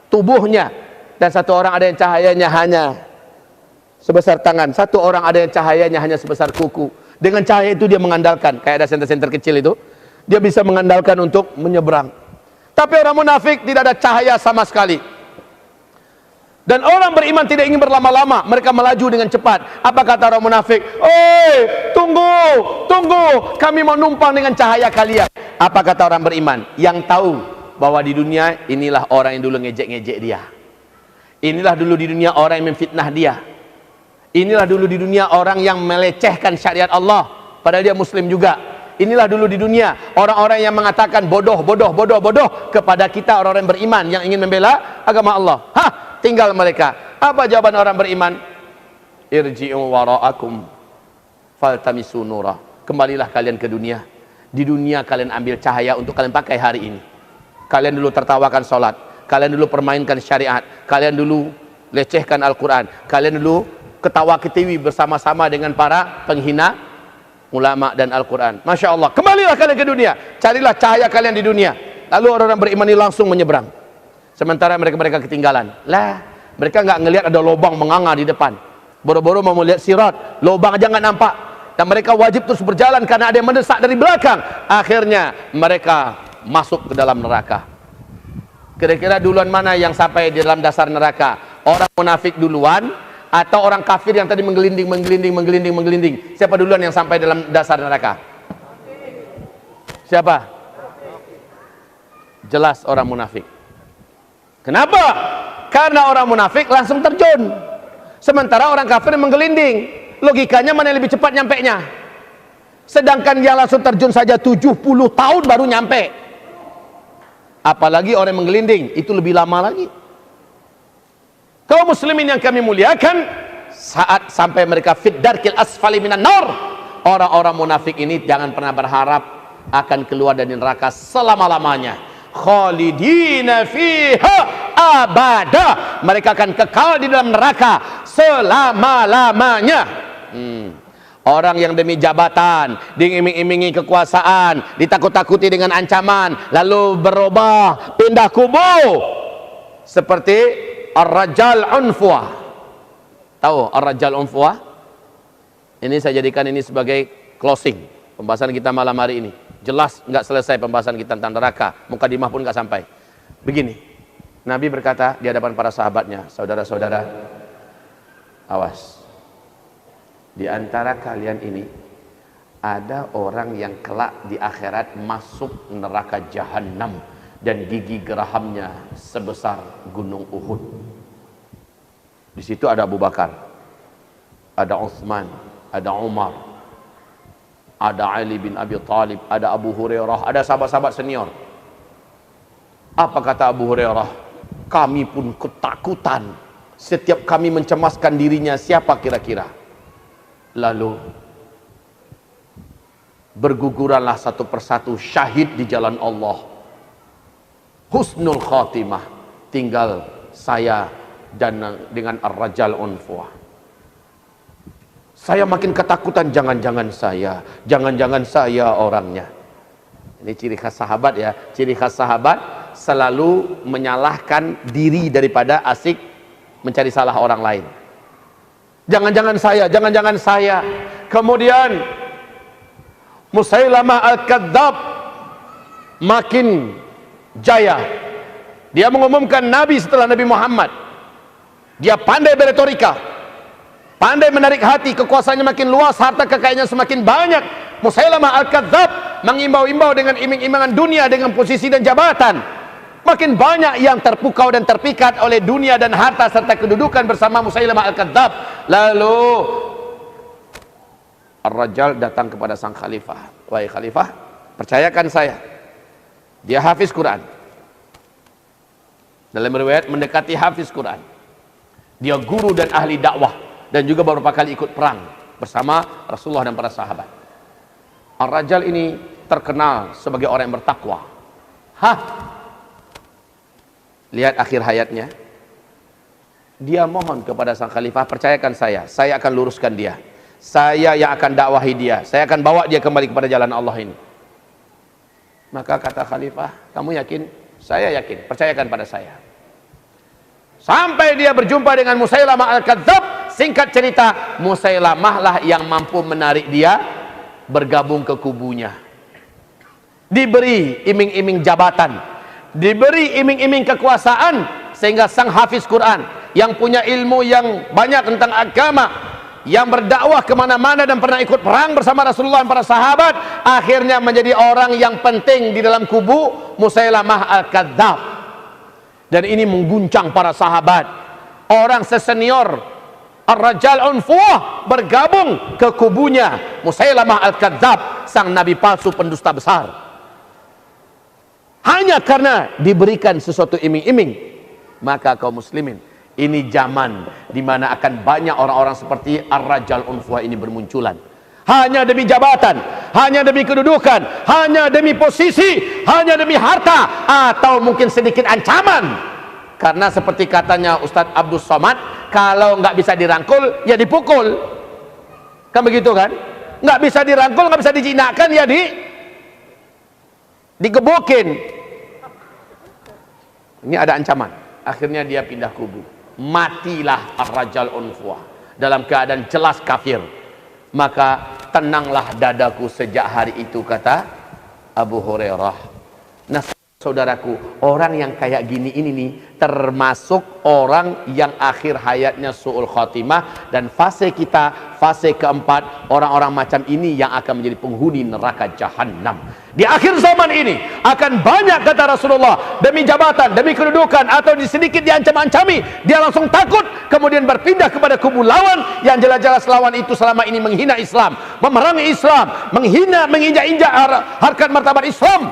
tubuhnya, dan satu orang ada yang cahayanya hanya sebesar tangan, satu orang ada yang cahayanya hanya sebesar kuku. Dengan cahaya itu dia mengandalkan, kayak ada senter-senter kecil itu, dia bisa mengandalkan untuk menyeberang. Tapi orang munafik tidak ada cahaya sama sekali. Dan orang beriman tidak ingin berlama-lama, mereka melaju dengan cepat. Apa kata orang munafik? Oi, tunggu, kami mau numpang dengan cahaya kalian. Apa kata orang beriman? Yang tahu bahwa di dunia inilah orang yang dulu ngejek-ngejek dia. Inilah dulu di dunia orang yang memfitnah dia. Inilah dulu di dunia orang yang melecehkan syariat Allah, padahal dia muslim juga. Inilah dulu di dunia orang-orang yang mengatakan bodoh kepada kita orang-orang beriman yang ingin membela agama Allah. Tinggal mereka. Apa jawaban orang beriman? Irji'u wara'akum faltamisu nura. Kembalilah kalian ke dunia. Di dunia kalian ambil cahaya untuk kalian pakai hari ini. Kalian dulu tertawakan sholat, kalian dulu permainkan syariat, kalian dulu lecehkan Al-Quran, kalian dulu ketawa ketiwi bersama-sama dengan para penghina ulama dan Al-Quran. Masya Allah, kembalilah kalian ke dunia, carilah cahaya kalian di dunia. Lalu orang-orang beriman ini langsung menyeberang. Sementara mereka ketinggalan. Lah, mereka nggak ngelihat ada lubang menganga di depan. Boro-boro mau melihat sirat, lubang aja nggak nampak. Dan mereka wajib terus berjalan karena ada yang mendesak dari belakang. Akhirnya mereka masuk ke dalam neraka. Kira-kira duluan mana yang sampai di dalam dasar neraka? Orang munafik duluan atau orang kafir yang tadi menggelinding? Siapa duluan yang sampai dalam dasar neraka? Siapa? Jelas orang munafik. Kenapa? Karena orang munafik langsung terjun, sementara orang kafir menggelinding. Logikanya mana yang lebih cepat nyampenya? Sedangkan yang langsung terjun saja 70 tahun baru nyampe, apalagi orang yang menggelinding, itu lebih lama lagi. Kaum muslimin yang kami muliakan, saat sampai mereka fid darkil asfali minan nar, orang-orang munafik ini jangan pernah berharap akan keluar dari neraka selama-lamanya. Khalidina fiha abada, mereka akan kekal di dalam neraka selama-lamanya. Orang yang demi jabatan, diiming-imingi kekuasaan, ditakut-takuti dengan ancaman, lalu berubah, pindah kubu, seperti Ar-Rajal Unfuah. Tahu Ar-Rajal Unfuah? Ini saya jadikan ini sebagai closing pembahasan kita malam hari ini. Jelas nggak selesai pembahasan kita tentang neraka, mukadimah pun nggak sampai. Begini, Nabi berkata di hadapan para sahabatnya, saudara-saudara, awas, di antara kalian ini ada orang yang kelak di akhirat masuk neraka jahanam dan gigi gerahamnya sebesar gunung Uhud. Di situ ada Abu Bakar, ada Utsman, ada Umar, ada Ali bin Abi Thalib, ada Abu Hurairah, ada sahabat-sahabat senior. Apa kata Abu Hurairah? Kami pun ketakutan. Setiap kami mencemaskan dirinya, siapa kira-kira? Lalu berguguranlah satu persatu syahid di jalan Allah. Husnul khatimah, tinggal saya dan dengan Ar-Rajal Unfuah. Saya makin ketakutan, jangan-jangan saya orangnya. Ini ciri khas sahabat ya. Ciri khas sahabat selalu menyalahkan diri daripada asik mencari salah orang lain. Jangan-jangan saya. Kemudian Musailamah Al-Kadzab makin jaya. Dia mengumumkan Nabi setelah Nabi Muhammad. Dia pandai beretorika, pandai menarik hati, kekuasaannya makin luas, harta kekayaannya semakin banyak. Musailamah Al-Kadzab mengimbau-imbau dengan iming-imangan dunia, dengan posisi dan jabatan. Makin banyak yang terpukau dan terpikat oleh dunia dan harta serta kedudukan bersama Musailamah Al-Kadzab. Lalu Ar-Rajal datang kepada sang khalifah. Wahai khalifah, percayakan saya, dia hafiz Quran. Dalam riwayat mendekati hafiz Quran. Dia guru dan ahli dakwah, dan juga beberapa kali ikut perang bersama Rasulullah dan para sahabat. Ar-Rajal ini terkenal sebagai orang yang bertakwa. Lihat akhir hayatnya, dia mohon kepada sang khalifah, percayakan saya akan luruskan dia, saya yang akan dakwahi dia, saya akan bawa dia kembali kepada jalan Allah ini. Maka kata khalifah, kamu yakin? Saya yakin, percayakan pada saya. Sampai dia berjumpa dengan Musailamah Al-Kadzab. Singkat cerita, Musailamah lah yang mampu menarik dia bergabung ke kubunya. Diberi iming-iming jabatan, diberi iming-iming kekuasaan, sehingga sang hafiz Quran yang punya ilmu yang banyak tentang agama, yang berdakwah kemana-mana dan pernah ikut perang bersama Rasulullah dan para sahabat, akhirnya menjadi orang yang penting di dalam kubu Musailamah Al-Kadzab. Dan ini mengguncang para sahabat. Orang sesenior Ar-Rajal Unfuah bergabung ke kubunya Musailamah Al-Kadzab, sang nabi palsu pendusta besar. Hanya karena diberikan sesuatu iming-iming. Maka kaum muslimin, ini zaman di mana akan banyak orang-orang seperti Ar-Rajal Unfuah ini bermunculan. Hanya demi jabatan, hanya demi kedudukan, hanya demi posisi, hanya demi harta, atau mungkin sedikit ancaman. Karena seperti katanya Ustadz Abdul Somad, kalau nggak bisa dirangkul, ya dipukul. Kan begitu kan? Nggak bisa dirangkul, nggak bisa dijinakkan, ya digebukin. Ini ada ancaman. Akhirnya dia pindah kubu. Matilah Ar-Rajal Unfuah dalam keadaan jelas kafir. Maka tenanglah dadaku sejak hari itu, kata Abu Hurairah. Nah saudaraku, orang yang kayak gini ini nih termasuk orang yang akhir hayatnya su'ul khatimah. Dan fase kita, fase keempat, orang-orang macam ini yang akan menjadi penghuni neraka jahanam. Di akhir zaman ini akan banyak, kata Rasulullah, demi jabatan, demi kedudukan, atau sedikit diancam-ancami, dia langsung takut, kemudian berpindah kepada kubu lawan, yang jelas-jelas lawan itu selama ini menghina Islam, memerangi Islam, menghina, menginjak-injak harkat martabat Islam.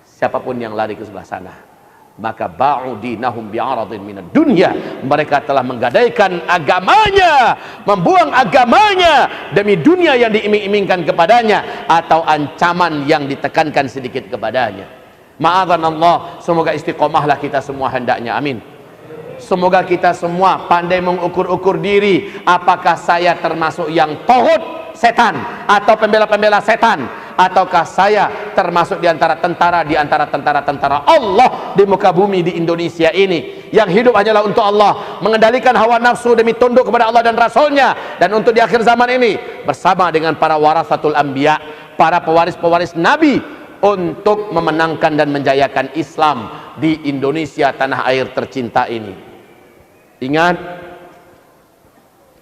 Siapapun yang lari ke sebelah sana, maka ba'u dinahum bi'aradin minad dunya, mereka telah menggadaikan agamanya, membuang agamanya demi dunia yang diiming-imingkan kepadanya, atau ancaman yang ditekankan sedikit kepadanya. Ma'adzanallah, semoga istiqomahlah kita semua hendaknya, amin. Semoga kita semua pandai mengukur-ukur diri, apakah saya termasuk yang tohut setan atau pembela-pembela setan, ataukah saya termasuk di antara tentara Allah di muka bumi di Indonesia ini, yang hidup hanyalah untuk Allah, mengendalikan hawa nafsu demi tunduk kepada Allah dan Rasulnya, dan untuk di akhir zaman ini bersama dengan para warasatul anbiya, para pewaris-pewaris Nabi, untuk memenangkan dan menjayakan Islam di Indonesia, tanah air tercinta ini. Ingat,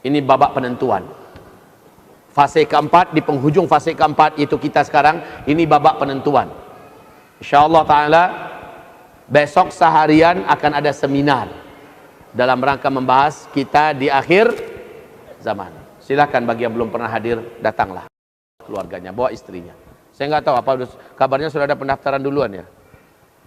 ini babak penentuan. Fase keempat, di penghujung fase keempat itu kita sekarang, ini babak penentuan. InsyaAllah ta'ala besok seharian akan ada seminar dalam rangka membahas kita di akhir zaman. Silakan bagi yang belum pernah hadir, datanglah keluarganya, bawa istrinya. Saya nggak tahu apa kabarnya, sudah ada pendaftaran duluan ya.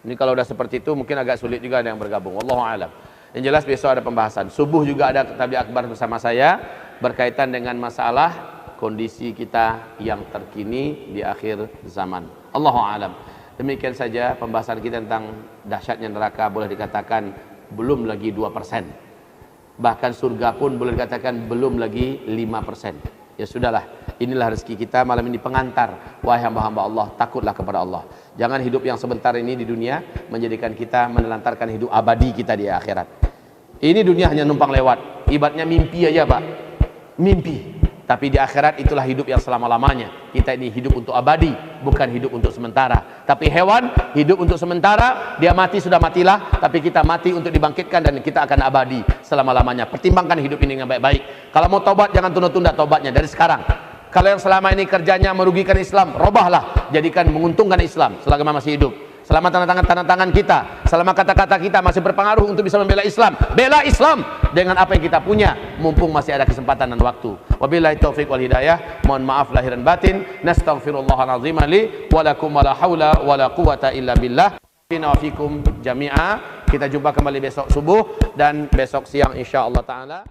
Ini kalau udah seperti itu mungkin agak sulit juga ada yang bergabung. Wallahu a'lam. Yang jelas besok ada pembahasan. Subuh juga ada tabligh akbar bersama saya berkaitan dengan masalah kondisi kita yang terkini di akhir zaman. Allahu a'lam. Demikian saja pembahasan kita tentang dahsyatnya neraka, boleh dikatakan belum lagi 2%. Bahkan surga pun boleh dikatakan belum lagi 5%. Ya sudahlah, inilah rezeki kita malam ini pengantar. Wahai hamba-hamba Allah, takutlah kepada Allah. Jangan hidup yang sebentar ini di dunia menjadikan kita menelantarkan hidup abadi kita di akhirat. Ini dunia hanya numpang lewat, ibaratnya mimpi aja Pak, mimpi. Tapi di akhirat itulah hidup yang selama-lamanya. Kita ini hidup untuk abadi, bukan hidup untuk sementara. Tapi hewan hidup untuk sementara, dia mati sudah matilah, tapi kita mati untuk dibangkitkan dan kita akan abadi selama-lamanya. Pertimbangkan hidup ini dengan baik-baik. Kalau mau tobat jangan tunda-tunda tobatnya dari sekarang. Kalau yang selama ini kerjanya merugikan Islam, robahlah, jadikan menguntungkan Islam selama masih hidup. Selama tanda tangan kita, selama kata-kata kita masih berpengaruh untuk bisa membela Islam, bela Islam dengan apa yang kita punya, mumpung masih ada kesempatan dan waktu. Wabillahi taufiq wal hidayah. Mohon maaf lahir dan batin. Nastaghfirullahal azim li wa lakum wala haula wala quwata illa billah. Wa fikum jami'a. Kita jumpa kembali besok subuh dan besok siang insyaallah taala.